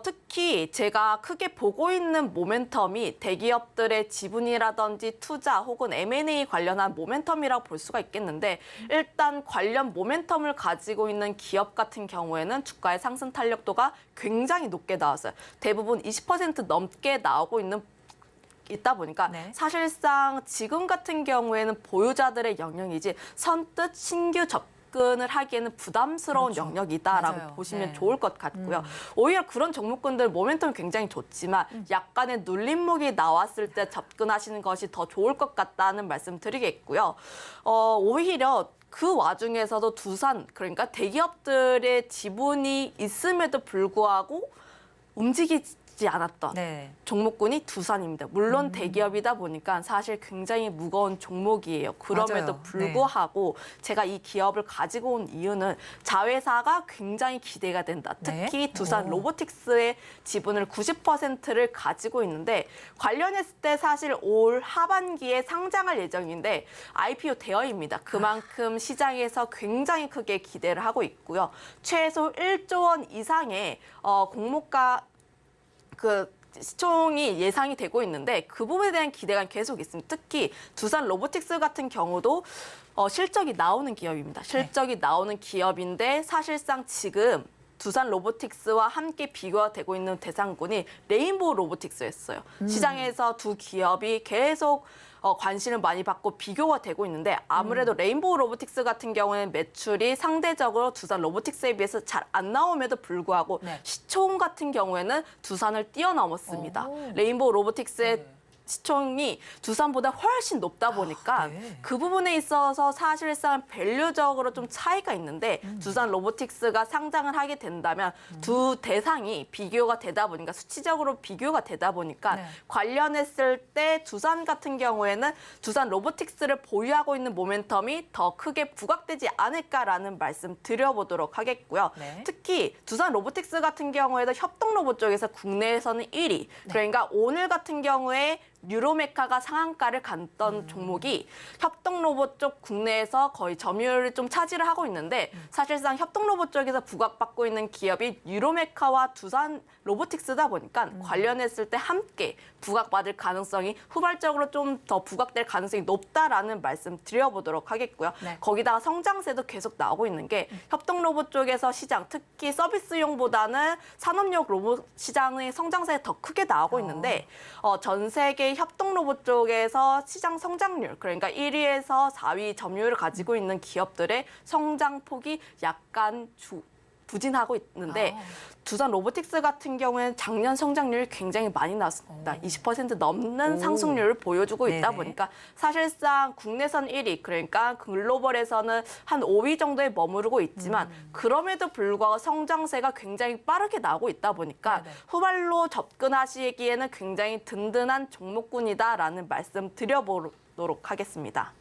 특히 제가 크게 보고 있는 모멘텀이 대기업들의 지분이라든지 투자 혹은 M&A 관련한 모멘텀이라고 볼 수가 있겠는데 일단 관련 모멘텀을 가지고 있는 기업 같은 경우에는 주가의 상승 탄력도가 굉장히 높게 나왔어요. 대부분 20% 넘게 나오고 있다 보니까 네. 사실상 지금 같은 경우에는 보유자들의 영역이지 선뜻 신규 접근을 하기에는 부담스러운 그렇죠. 영역이다라고 맞아요. 보시면 네. 좋을 것 같고요. 오히려 그런 종목군들 모멘텀이 굉장히 좋지만 약간의 눌림목이 나왔을 때 접근하시는 것이 더 좋을 것 같다는 말씀 드리겠고요. 오히려 그 와중에서도 두산, 그러니까 대기업들의 지분이 있음에도 불구하고 움직이지 않았던 네. 종목군이 두산입니다. 물론 대기업이다 보니까 사실 굉장히 무거운 종목이에요. 그럼에도 맞아요. 불구하고 제가 이 기업을 가지고 온 이유는 자회사가 굉장히 기대가 된다. 네. 특히 두산 오. 로보틱스의 지분을 90%를 가지고 있는데 관련했을 때 사실 올 하반기에 상장할 예정인데 IPO 대여입니다. 그만큼 시장에서 굉장히 크게 기대를 하고 있고요. 최소 1조 원 이상의 공모가 시총이 예상이 되고 있는데 그 부분에 대한 기대가 계속 있습니다. 특히 두산 로보틱스 같은 경우도 실적이 나오는 기업입니다. 실적이 나오는 기업인데 사실상 지금 두산 로보틱스와 함께 비교가 되고 있는 대상군이 레인보우 로보틱스였어요. 시장에서 두 기업이 계속 관심을 많이 받고 비교가 되고 있는데 아무래도 레인보우 로보틱스 같은 경우에는 매출이 상대적으로 두산 로보틱스에 비해서 잘 안 나옴에도 불구하고 네. 시총 같은 경우에는 두산을 뛰어넘었습니다. 오. 레인보우 로보틱스의 네. 시총이 두산보다 훨씬 높다 보니까 네. 그 부분에 있어서 사실상 밸류적으로 좀 차이가 있는데 두산 로보틱스가 상장을 하게 된다면 두 대상이 비교가 되다 보니까 수치적으로 비교가 되다 보니까 네. 관련했을 때 두산 같은 경우에는 두산 로보틱스를 보유하고 있는 모멘텀이 더 크게 부각되지 않을까라는 말씀 드려보도록 하겠고요. 네. 특히 두산 로보틱스 같은 경우에도 협동 로봇 쪽에서 국내에서는 1위. 그러니까 오늘 같은 경우에 뉴로메카가 상한가를 갔던 종목이 협동 로봇 쪽 국내에서 거의 점유율을 좀 차지를 하고 있는데 사실상 협동 로봇 쪽에서 부각받고 있는 기업이 뉴로메카와 두산 로보틱스다 보니까 관련했을 때 함께 부각받을 가능성이 후발적으로 좀 더 부각될 가능성이 높다라는 말씀 드려보도록 하겠고요. 네. 거기다가 성장세도 계속 나오고 있는 게 협동 로봇 쪽에서 시장, 특히 서비스용보다는 산업용 로봇 시장의 성장세가 더 크게 나오고 있는데 전 세계 협동 로봇 쪽에서 시장 성장률, 그러니까 1위에서 4위 점유율을 가지고 있는 기업들의 성장폭이 약간 부진하고 있는데 두산 로보틱스 같은 경우에는 작년 성장률이 굉장히 많이 나왔습니다. 20% 넘는 상승률을 보여주고 있다 네네. 보니까 사실상 국내선 1위, 그러니까 글로벌에서는 한 5위 정도에 머무르고 있지만 그럼에도 불구하고 성장세가 굉장히 빠르게 나오고 있다 보니까 네네. 후발로 접근하시기에는 굉장히 든든한 종목군이다라는 말씀 드려보도록 하겠습니다.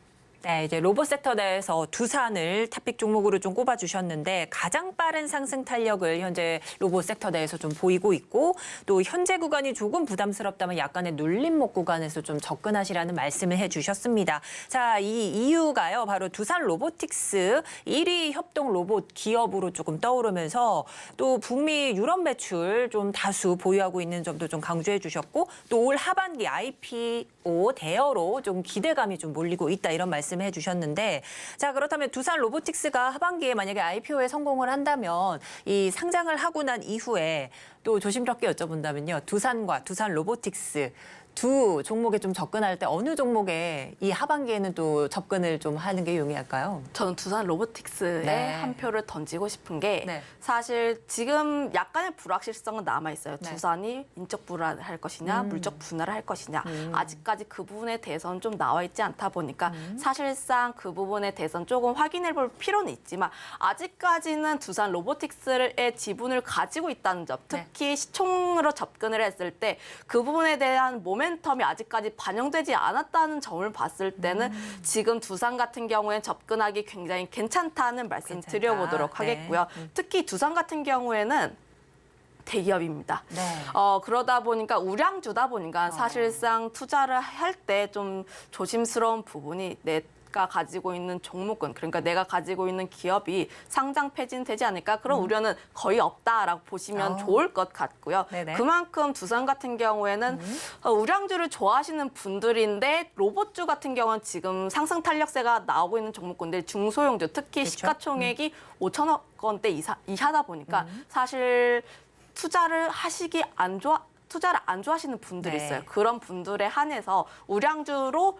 네, 이제 로봇 섹터 내에서 두산을 탑픽 종목으로 좀 꼽아주셨는데 가장 빠른 상승 탄력을 현재 로봇 섹터 내에서 좀 보이고 있고 또 현재 구간이 조금 부담스럽다면 약간의 눌림목 구간에서 좀 접근하시라는 말씀을 해주셨습니다. 자, 이 이유가요. 바로 두산 로보틱스 1위 협동 로봇 기업으로 조금 떠오르면서 또 북미 유럽 매출 좀 다수 보유하고 있는 점도 좀 강조해 주셨고 또 올 하반기 IPO 대여로 좀 기대감이 좀 몰리고 있다 이런 말씀해 주셨는데 자 그렇다면 두산 로보틱스가 하반기에 만약에 IPO에 성공을 한다면 이 상장을 하고 난 이후에 또 조심스럽게 여쭤본다면요. 두산과 두산 로보틱스 두 종목에 좀 접근할 때 어느 종목에 이 하반기에는 또 접근을 좀 하는 게 용이할까요? 저는 두산 로보틱스에 네. 한 표를 던지고 싶은 게 네. 사실 지금 약간의 불확실성은 남아 있어요. 네. 두산이 인적 분할을 할 것이냐, 물적 분할을 할 것이냐. 아직까지 그 부분에 대해서는 좀 나와 있지 않다 보니까 사실상 그 부분에 대해서는 조금 확인해 볼 필요는 있지만 아직까지는 두산 로보틱스의 지분을 가지고 있다는 점, 특히 시총으로 접근을 했을 때 그 부분에 대한 모멘텀이 아직까지 반영되지 않았다는 점을 봤을 때는 지금 두산 같은 경우에 접근하기 굉장히 괜찮다는 말씀 괜찮다. 드려보도록 네. 하겠고요. 특히 두산 같은 경우에는 대기업입니다. 네. 그러다 보니까 우량주다 보니까 사실상 투자를 할 때 좀 조심스러운 부분이 내 가 가지고 있는 종목군, 그러니까 내가 가지고 있는 기업이 상장 폐지되지 않을까, 그런 우려는 거의 없다라고 보시면 좋을 것 같고요. 네네. 그만큼 두산 같은 경우에는 우량주를 좋아하시는 분들인데 로봇주 같은 경우는 지금 상승 탄력세가 나오고 있는 종목군들, 중소형주 특히 그렇죠. 시가총액이 5천억 원대 이하다 보니까 사실 투자를 안 좋아하시는 분들이 네. 있어요. 그런 분들에 한해서 우량주로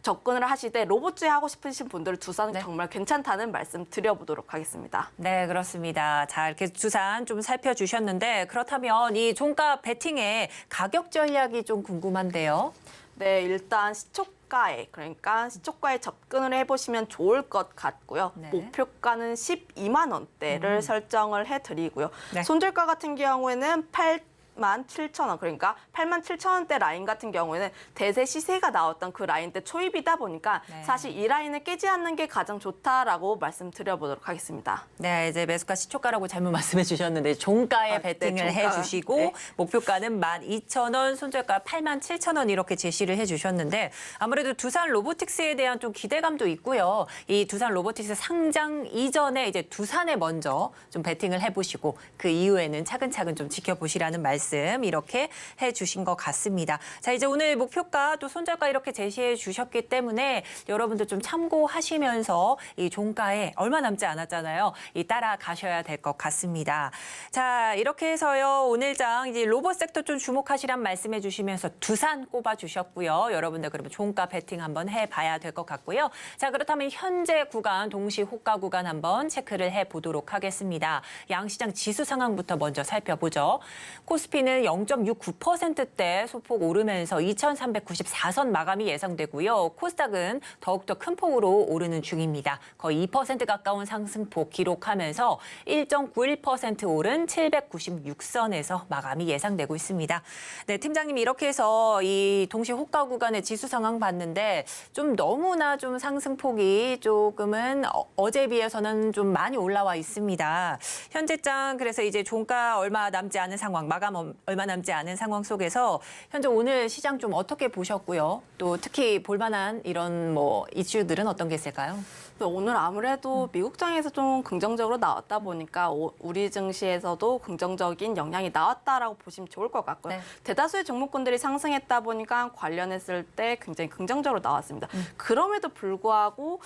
접근을 하실 때 로봇주에 하고 싶으신 분들은 두산은 네. 정말 괜찮다는 말씀 드려보도록 하겠습니다. 네, 그렇습니다. 자, 이렇게 두산 좀 살펴주셨는데 그렇다면 이 종가 베팅의 가격 전략이 좀 궁금한데요. 네, 일단 시초가에, 그러니까 시초가에 접근을 해보시면 좋을 것 같고요. 네. 목표가는 12만 원대를 설정을 해드리고요. 네. 손절가 같은 경우에는 87,000원, 그러니까 87,000원대 라인 같은 경우에는 대세 시세가 나왔던 그 라인대 초입이다 보니까 네. 사실 이 라인을 깨지 않는 게 가장 좋다라고 말씀드려보도록 하겠습니다. 네, 이제 매수가 시초가라고 잘못 말씀해 주셨는데 종가에 아, 네, 베팅을 종가. 해주시고 네. 목표가는 12,000원, 손절가 87,000원 이렇게 제시를 해주셨는데 아무래도 두산 로보틱스에 대한 좀 기대감도 있고요. 이 두산 로보틱스 상장 이전에 이제 두산에 먼저 좀 베팅을 해보시고 그 이후에는 차근차근 좀 지켜보시라는 말씀 이렇게 해주신 것 같습니다. 자, 이제 오늘 목표가 또 손절가 이렇게 제시해 주셨기 때문에 여러분들 좀 참고하시면서 이 종가에 얼마 남지 않았잖아요. 이 따라가셔야 될 것 같습니다. 자, 이렇게 해서요. 오늘장 이제 로봇 섹터 좀 주목하시란 말씀해 주시면서 두산 꼽아 주셨고요. 여러분들 그러면 종가 베팅 한번 해봐야 될 것 같고요. 자, 그렇다면 현재 구간 동시 호가 구간 한번 체크를 해보도록 하겠습니다. 양시장 지수 상황부터 먼저 살펴보죠. 코스피는 0.69%대 소폭 오르면서 2,394선 마감이 예상되고요. 코스닥은 더욱더 큰 폭으로 오르는 중입니다. 거의 2% 가까운 상승폭 기록하면서 1.91% 오른 796선에서 마감이 예상되고 있습니다. 네, 팀장님 이렇게 해서 이 동시 호가 구간의 지수 상황 봤는데 좀 너무나 좀 상승폭이 조금은 어제에 비해서는 좀 많이 올라와 있습니다. 현재장 그래서 이제 종가 얼마 남지 않은 상황, 마감 얼마 남지 않은 상황 속에서 현재 오늘 시장 좀 어떻게 보셨고요? 또 특히 볼만한 이런 뭐 이슈들은 어떤 게 있을까요? 오늘 아무래도 미국장에서 좀 긍정적으로 나왔다 보니까 우리 증시에서도 긍정적인 영향이 나왔다라고 보시면 좋을 것 같고요. 네. 대다수의 종목군들이 상승했다 보니까 관련했을 때 굉장히 긍정적으로 나왔습니다. 그럼에도 불구하고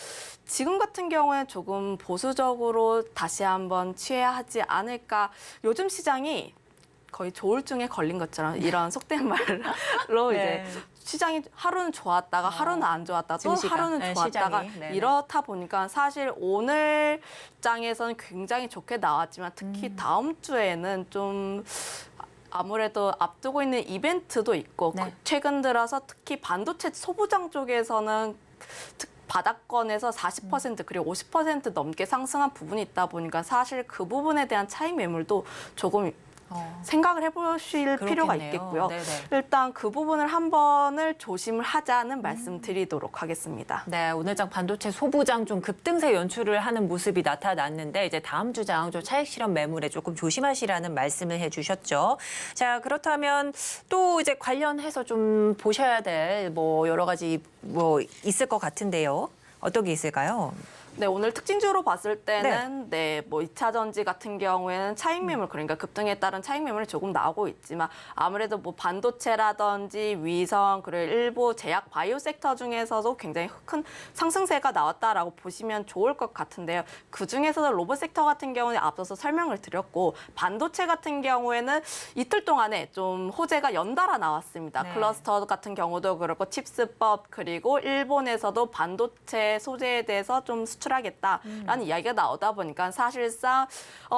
지금 같은 경우에 조금 보수적으로 다시 한번 취해야 하지 않을까. 요즘 시장이 거의 조울증에 걸린 것처럼 이런 속된 말로 네. 이제 시장이 하루는 좋았다가 하루는 안 좋았다가 또 증시가. 하루는 네, 좋았다가 시장이. 네네. 이렇다 보니까 사실 오늘 장에서는 굉장히 좋게 나왔지만 특히 다음 주에는 좀 아무래도 앞두고 있는 이벤트도 있고 네. 최근 들어서 특히 반도체 소부장 쪽에서는 바닥권에서 40% 그리고 50% 넘게 상승한 부분이 있다 보니까 사실 그 부분에 대한 차익 매물도 조금 생각을 해보실 필요가 그렇겠네요. 있겠고요. 네네. 일단 그 부분을 한 번을 조심을 하자는 말씀 드리도록 하겠습니다. 네, 오늘장 반도체 소부장 좀 급등세 연출을 하는 모습이 나타났는데 이제 다음 주장 좀 차익 실현 매물에 조금 조심하시라는 말씀을 해주셨죠. 자, 그렇다면 또 이제 관련해서 좀 보셔야 될 뭐 여러 가지 뭐 있을 것 같은데요. 어떤 게 있을까요? 네, 오늘 특징주로 봤을 때는 뭐 2차 전지 같은 경우에는 차익 매물, 그러니까 급등에 따른 차익 매물이 조금 나오고 있지만 아무래도 뭐 반도체라든지 위성, 그리고 일부 제약 바이오 섹터 중에서도 굉장히 큰 상승세가 나왔다라고 보시면 좋을 것 같은데요. 그 중에서도 로봇 섹터 같은 경우는 앞서서 설명을 드렸고 반도체 같은 경우에는 이틀 동안에 좀 호재가 연달아 나왔습니다. 네. 클러스터 같은 경우도 그렇고 칩스법, 그리고 일본에서도 반도체 소재에 대해서 좀 수출하겠다라는 이야기가 나오다 보니까 사실상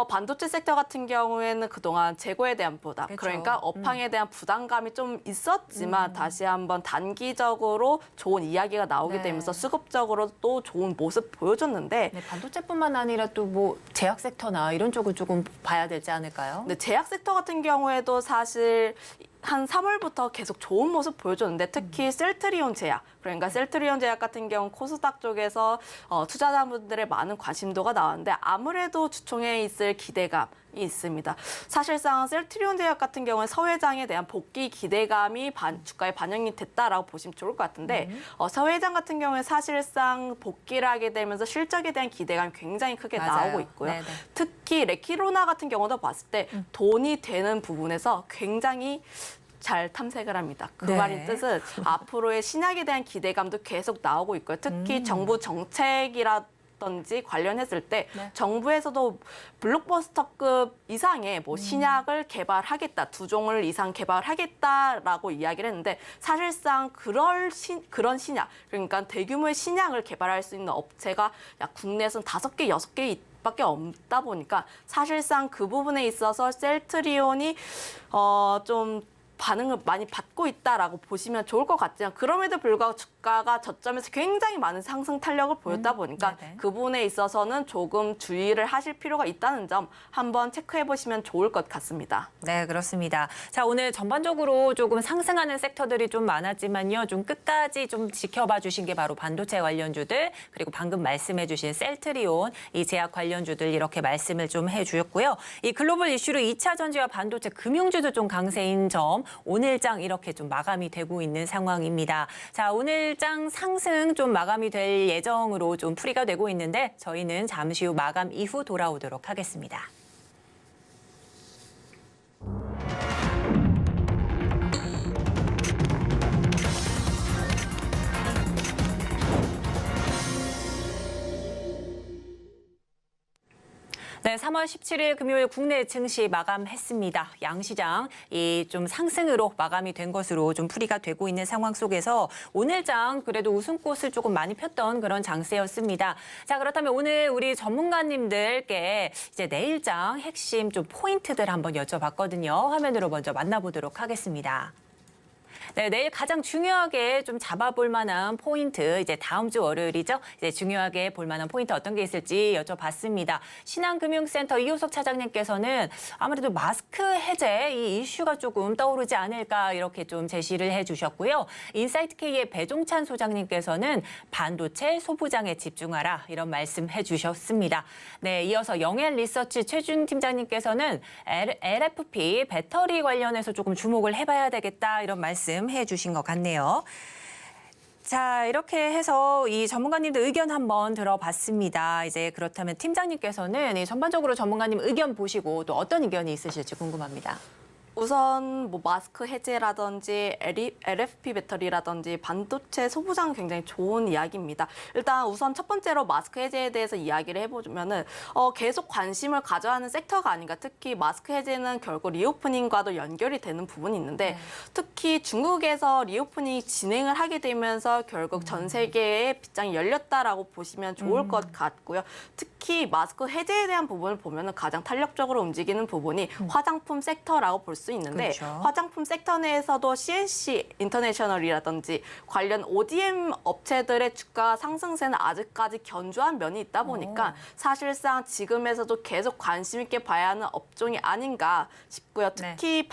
반도체 섹터 같은 경우에는 그동안 재고에 대한 부담, 그렇죠. 그러니까 업황에 대한 부담감이 좀 있었지만 다시 한번 단기적으로 좋은 이야기가 나오게 네. 되면서 수급적으로 또 좋은 모습 보여줬는데 네, 반도체뿐만 아니라 또 뭐 제약 섹터나 이런 쪽을 조금 봐야 되지 않을까요? 근데 제약 섹터 같은 경우에도 사실 한 3월부터 계속 좋은 모습 보여줬는데 특히 셀트리온 제약, 그러니까 셀트리온 제약 같은 경우 코스닥 쪽에서 투자자분들의 많은 관심도가 나왔는데 아무래도 주총에 있을 기대감, 있습니다. 사실상 셀트리온 제약 같은 경우는 서 회장에 대한 복귀 기대감이 주가에 반영이 됐다라고 보시면 좋을 것 같은데 서 회장 같은 경우에 사실상 복귀를 하게 되면서 실적에 대한 기대감이 굉장히 크게 맞아요. 나오고 있고요. 네네. 특히 레키로나 같은 경우도 봤을 때 돈이 되는 부분에서 굉장히 잘 탐색을 합니다. 그 네. 말인 뜻은 앞으로의 신약에 대한 기대감도 계속 나오고 있고요. 특히 정부 정책이라든지 관련했을 때 네. 정부에서도 블록버스터급 이상의 뭐 신약을 개발하겠다, 2종을 이상 개발하겠다라고 이야기를 했는데 사실상 그런 신약, 그러니까 대규모의 신약을 개발할 수 있는 업체가 약 국내에서는 5개, 6개 밖에 없다 보니까 사실상 그 부분에 있어서 셀트리온이 좀 반응을 많이 받고 있다라고 보시면 좋을 것 같지만 그럼에도 불구하고 주가가 저점에서 굉장히 많은 상승 탄력을 보였다 보니까 네네. 그 부분에 있어서는 조금 주의를 하실 필요가 있다는 점 한번 체크해 보시면 좋을 것 같습니다. 네, 그렇습니다. 자, 오늘 전반적으로 조금 상승하는 섹터들이 좀 많았지만요. 좀 끝까지 좀 지켜봐 주신 게 바로 반도체 관련주들, 그리고 방금 말씀해 주신 셀트리온, 이 제약 관련주들 이렇게 말씀을 좀 해주셨고요. 이 글로벌 이슈로 2차 전지와 반도체 금융주도 좀 강세인 점, 오늘장 이렇게 좀 마감이 되고 있는 상황입니다. 자, 오늘장 상승 좀 마감이 될 예정으로 좀 풀이가 되고 있는데 저희는 잠시 후 마감 이후 돌아오도록 하겠습니다. 네, 3월 17일 금요일 국내 증시 마감했습니다. 양시장 이 좀 상승으로 마감이 된 것으로 좀 풀이가 되고 있는 상황 속에서 오늘장 그래도 웃음꽃을 조금 많이 폈던 그런 장세였습니다. 자, 그렇다면 오늘 우리 전문가님들께 이제 내일장 핵심 좀 포인트들 한번 여쭤봤거든요. 화면으로 먼저 만나보도록 하겠습니다. 네, 내일 가장 중요하게 좀 잡아볼 만한 포인트, 이제 다음 주 월요일이죠. 이제 중요하게 볼 만한 포인트 어떤 게 있을지 여쭤봤습니다. 신한금융센터 이효석 차장님께서는 아무래도 마스크 해제 이 이슈가 조금 떠오르지 않을까 이렇게 좀 제시를 해주셨고요. 인사이트K의 배종찬 소장님께서는 반도체 소부장에 집중하라 이런 말씀 해주셨습니다. 네, 이어서 영앤리서치 최준 팀장님께서는 LFP 배터리 관련해서 조금 주목을 해봐야 되겠다 이런 말씀 해주신 것 같네요. 자, 이렇게 해서 이 전문가님들 의견 한번 들어봤습니다. 이제 그렇다면 팀장님께서는 이 전반적으로 전문가님 의견 보시고 또 어떤 의견이 있으실지 궁금합니다. 우선 뭐 마스크 해제라든지 LFP 배터리라든지 반도체 소부장 굉장히 좋은 이야기입니다. 일단 우선 첫 번째로 마스크 해제에 대해서 이야기를 해보면은 계속 관심을 가져야 하는 섹터가 아닌가. 특히 마스크 해제는 결국 리오프닝과도 연결이 되는 부분이 있는데 특히 중국에서 리오프닝이 진행을 하게 되면서 결국 전 세계의 빗장이 열렸다라고 보시면 좋을 것 같고요. 특히 마스크 해제에 대한 부분을 보면은 가장 탄력적으로 움직이는 부분이 화장품 섹터라고 볼 수 있는데 그렇죠. 화장품 섹터 내에서도 CNC 인터내셔널이라든지 관련 ODM 업체들의 주가 상승세는 아직까지 견조한 면이 있다 보니까 사실상 지금에서도 계속 관심 있게 봐야 하는 업종이 아닌가 싶고요. 특히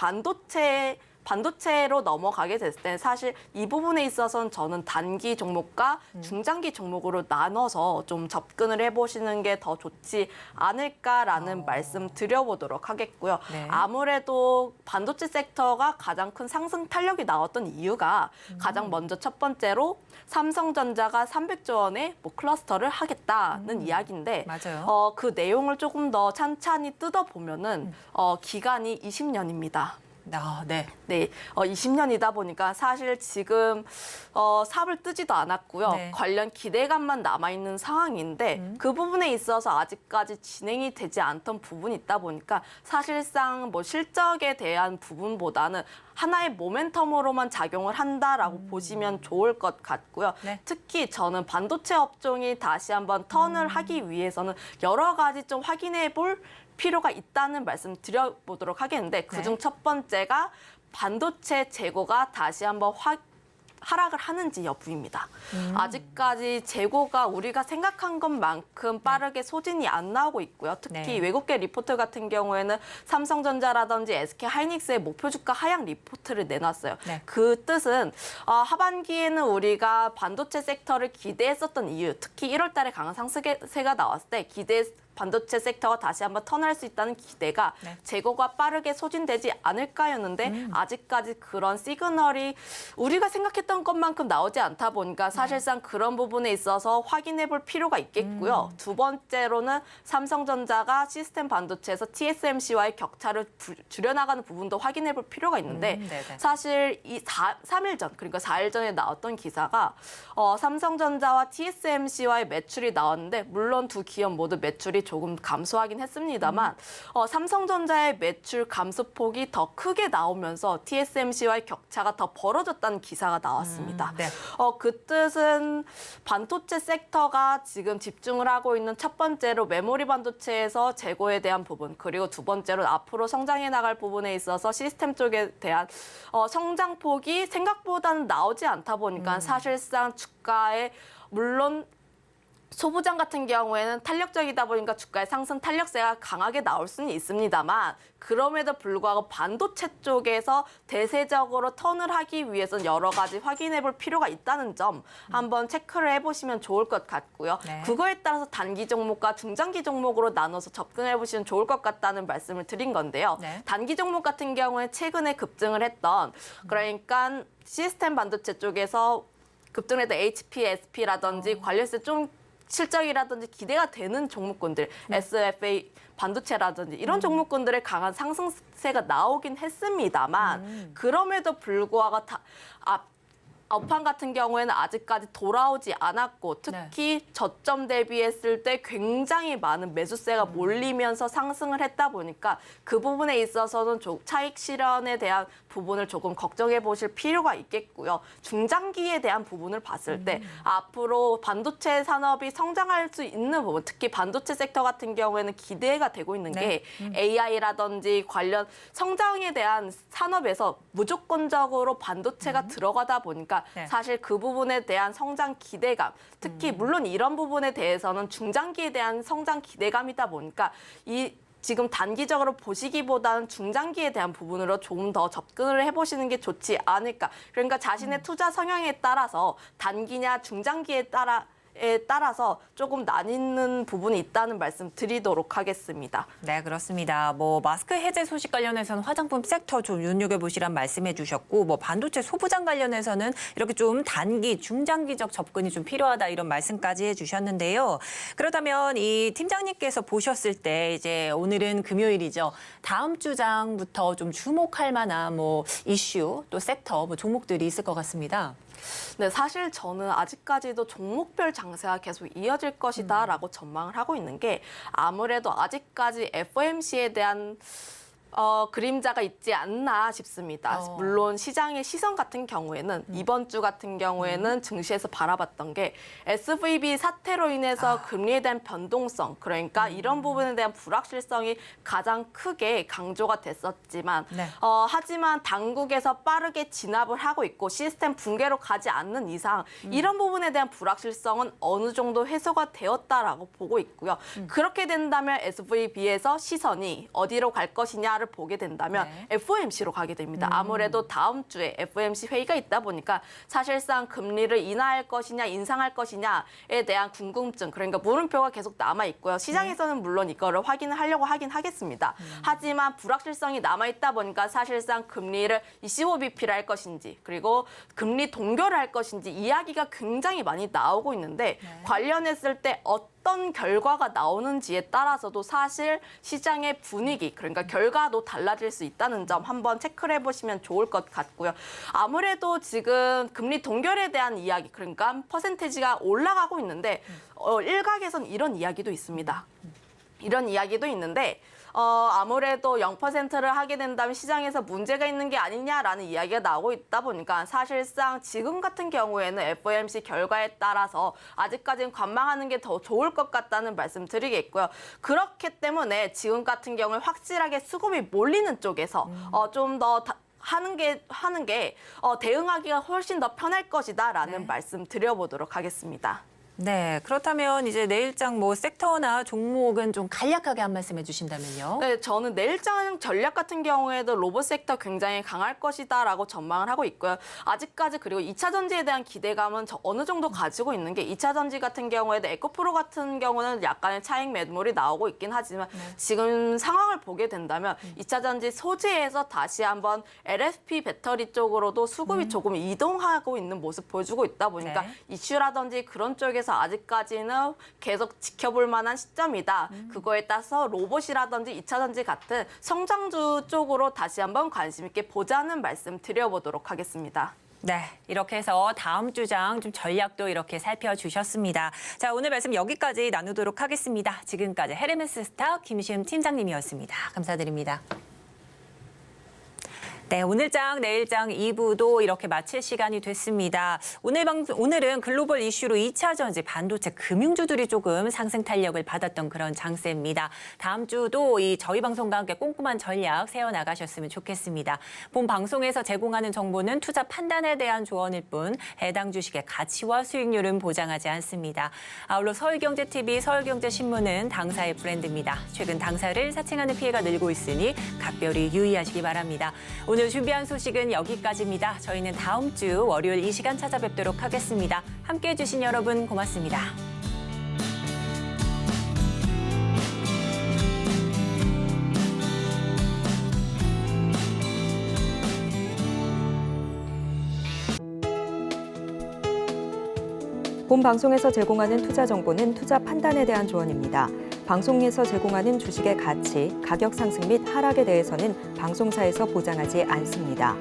반도체로 넘어가게 됐을 때 사실 이 부분에 있어서는 저는 단기 종목과 중장기 종목으로 나눠서 좀 접근을 해보시는 게 더 좋지 않을까라는 말씀 드려보도록 하겠고요. 네. 아무래도 반도체 섹터가 가장 큰 상승 탄력이 나왔던 이유가 가장 먼저 첫 번째로 삼성전자가 300조 원의 뭐 클러스터를 하겠다는 이야기인데 맞아요. 그 내용을 조금 더 찬찬히 뜯어보면은 기간이 20년입니다. 네. 네, 20년이다 보니까 사실 지금 삽을 뜨지도 않았고요. 네. 관련 기대감만 남아있는 상황인데 그 부분에 있어서 아직까지 진행이 되지 않던 부분이 있다 보니까 사실상 뭐 실적에 대한 부분보다는 하나의 모멘텀으로만 작용을 한다라고 보시면 좋을 것 같고요. 네. 특히 저는 반도체 업종이 다시 한번 턴을 하기 위해서는 여러 가지 좀 확인해 볼 필요가 있다는 말씀 드려보도록 하겠는데 그중 첫 번째가 반도체 재고가 다시 한번 하락을 하는지 여부입니다. 아직까지 재고가 우리가 생각한 것만큼 빠르게 소진이 안 나오고 있고요. 특히 외국계 리포트 같은 경우에는 삼성전자라든지 SK하이닉스의 목표 주가 하향 리포트를 내놨어요. 그 뜻은 하반기에는 우리가 반도체 섹터를 기대했었던 이유, 특히 1월 달에 강한 상승세가 나왔을 때 기대했던 반도체 섹터가 다시 한번 턴할 수 있다는 기대가 네. 재고가 빠르게 소진되지 않을까였는데 아직까지 그런 시그널이 우리가 생각했던 것만큼 나오지 않다 보니까 사실상 그런 부분에 있어서 확인해 볼 필요가 있겠고요. 두 번째로는 삼성전자가 시스템 반도체에서 TSMC와의 격차를 줄여나가는 부분도 확인해 볼 필요가 있는데 네네. 사실 이 3일 전, 그러니까 4일 전에 나왔던 기사가 삼성전자와 TSMC와의 매출이 나왔는데 물론 두 기업 모두 매출이 조금 감소하긴 했습니다만 삼성전자의 매출 감소폭이 더 크게 나오면서 TSMC와의 격차가 더 벌어졌다는 기사가 나왔습니다. 네. 그 뜻은 반도체 섹터가 지금 집중을 하고 있는 첫 번째로 메모리 반도체에서 재고에 대한 부분, 그리고 두 번째로 앞으로 성장해 나갈 부분에 있어서 시스템 쪽에 대한 성장폭이 생각보다는 나오지 않다 보니까 사실상 주가에 물론 소부장 같은 경우에는 탄력적이다 보니까 주가의 상승 탄력세가 강하게 나올 수는 있습니다만 그럼에도 불구하고 반도체 쪽에서 대세적으로 턴을 하기 위해서는 여러 가지 확인해 볼 필요가 있다는 점 한번 체크를 해보시면 좋을 것 같고요. 네. 그거에 따라서 단기 종목과 중장기 종목으로 나눠서 접근해 보시면 좋을 것 같다는 말씀을 드린 건데요. 네. 단기 종목 같은 경우에 최근에 급증을 했던 그러니까 시스템 반도체 쪽에서 급등했던 HP, SP라든지 관련세 좀 실적이라든지 기대가 되는 종목군들, SFA 반도체라든지 이런 종목군들의 강한 상승세가 나오긴 했습니다만 그럼에도 불구하고 업황 같은 경우에는 아직까지 돌아오지 않았고 특히 저점 대비했을 때 굉장히 많은 매수세가 몰리면서 상승을 했다 보니까 그 부분에 있어서는 차익 실현에 대한 부분을 조금 걱정해 보실 필요가 있겠고요. 중장기에 대한 부분을 봤을 때 앞으로 반도체 산업이 성장할 수 있는 부분, 특히 반도체 섹터 같은 경우에는 기대가 되고 있는 게 AI라든지 관련 성장에 대한 산업에서 무조건적으로 반도체가 들어가다 보니까 사실 그 부분에 대한 성장 기대감, 특히 물론 이런 부분에 대해서는 중장기에 대한 성장 기대감이다 보니까 지금 단기적으로 보시기보다는 중장기에 대한 부분으로 좀 더 접근을 해보시는 게 좋지 않을까. 그러니까 자신의 투자 성향에 따라서 단기냐 중장기에 따라서 조금 나뉘는 부분이 있다는 말씀 드리도록 하겠습니다. 네, 그렇습니다. 마스크 해제 소식 관련해서는 화장품 섹터 좀 눈여겨보시란 말씀해 주셨고, 반도체 소부장 관련해서는 이렇게 좀 단기, 중장기적 접근이 좀 필요하다 이런 말씀까지 해주셨는데요. 그렇다면 이 팀장님께서 보셨을 때 이제 오늘은 금요일이죠. 다음 주장부터 좀 주목할 만한 이슈 또 섹터 종목들이 있을 것 같습니다. 네, 사실 저는 아직까지도 종목별 장세가 계속 이어질 것이다라고 전망을 하고 있는 게 아무래도 아직까지 FOMC에 대한 그림자가 있지 않나 싶습니다. 물론 시장의 시선 같은 경우에는 이번 주 같은 경우에는 증시에서 바라봤던 게 SVB 사태로 인해서 금리에 대한 변동성, 그러니까 이런 부분에 대한 불확실성이 가장 크게 강조가 됐었지만 하지만 당국에서 빠르게 진압을 하고 있고 시스템 붕괴로 가지 않는 이상 이런 부분에 대한 불확실성은 어느 정도 해소가 되었다라고 보고 있고요. 그렇게 된다면 SVB에서 시선이 어디로 갈 것이냐를 보게 된다면 FOMC로 가게 됩니다. 아무래도 다음 주에 FOMC 회의가 있다 보니까 사실상 금리를 인하할 것이냐 인상할 것이냐에 대한 궁금증, 그러니까 물음표가 계속 남아 있고요. 시장에서는 물론 이거를 확인을 하려고 하긴 하겠습니다. 하지만 불확실성이 남아 있다 보니까 사실상 금리를 25bp를 할 것인지 그리고 금리 동결을 할 것인지 이야기가 굉장히 많이 나오고 있는데 관련했을 때 어떤 결과가 나오는지에 따라서도 사실 시장의 분위기, 그러니까 결과도 달라질 수 있다는 점 한번 체크를 해보시면 좋을 것 같고요. 아무래도 지금 금리 동결에 대한 이야기, 그러니까 퍼센테이지가 올라가고 있는데 일각에선 이런 이야기도 있습니다. 이런 이야기도 있는데 아무래도 0%를 하게 된다면 시장에서 문제가 있는 게 아니냐라는 이야기가 나오고 있다 보니까 사실상 지금 같은 경우에는 FOMC 결과에 따라서 아직까지는 관망하는 게 더 좋을 것 같다는 말씀 드리겠고요. 그렇기 때문에 지금 같은 경우에 확실하게 수급이 몰리는 쪽에서 좀 더 하는 게 대응하기가 훨씬 더 편할 것이다라는 말씀 드려보도록 하겠습니다. 네, 그렇다면 이제 내일장 뭐 섹터나 종목은 좀 간략하게 한 말씀 해주신다면요. 네, 저는 내일장 전략 같은 경우에도 로봇 섹터 굉장히 강할 것이다라고 전망을 하고 있고요. 아직까지 그리고 2차 전지에 대한 기대감은 어느 정도 가지고 있는 게 2차 전지 같은 경우에도 에코프로 같은 경우는 약간의 차익 매물이 나오고 있긴 하지만 지금 상황을 보게 된다면 2차 전지 소재에서 다시 한번 LFP 배터리 쪽으로도 수급이 조금 이동하고 있는 모습 보여주고 있다 보니까 네. 이슈라든지 그런 쪽에서 아직까지는 계속 지켜볼 만한 시점이다. 그거에 따라서 로봇이라든지 2차 전지 같은 성장주 쪽으로 다시 한번 관심 있게 보자는 말씀 드려보도록 하겠습니다. 네, 이렇게 해서 다음 주장 좀 전략도 이렇게 살펴주셨습니다. 자, 오늘 말씀 여기까지 나누도록 하겠습니다. 지금까지 헤르메스스타 김시음 팀장님이었습니다. 감사드립니다. 네, 오늘장, 내일장 2부도 이렇게 마칠 시간이 됐습니다. 오늘은 글로벌 이슈로 2차 전지, 반도체, 금융주들이 조금 상승 탄력을 받았던 그런 장세입니다. 다음 주도 저희 방송과 함께 꼼꼼한 전략 세워나가셨으면 좋겠습니다. 본 방송에서 제공하는 정보는 투자 판단에 대한 조언일 뿐 해당 주식의 가치와 수익률은 보장하지 않습니다. 아울러 서울경제TV, 서울경제신문은 당사의 브랜드입니다. 최근 당사를 사칭하는 피해가 늘고 있으니 각별히 유의하시기 바랍니다. 오늘 준비한 소식은 여기까지입니다. 저희는 다음 주 월요일 이 시간 찾아뵙도록 하겠습니다. 함께해 주신 여러분 고맙습니다. 본 방송에서 제공하는 투자 정보는 투자 판단에 대한 조언입니다. 방송에서 제공하는 주식의 가치, 가격 상승 및 하락에 대해서는 방송사에서 보장하지 않습니다.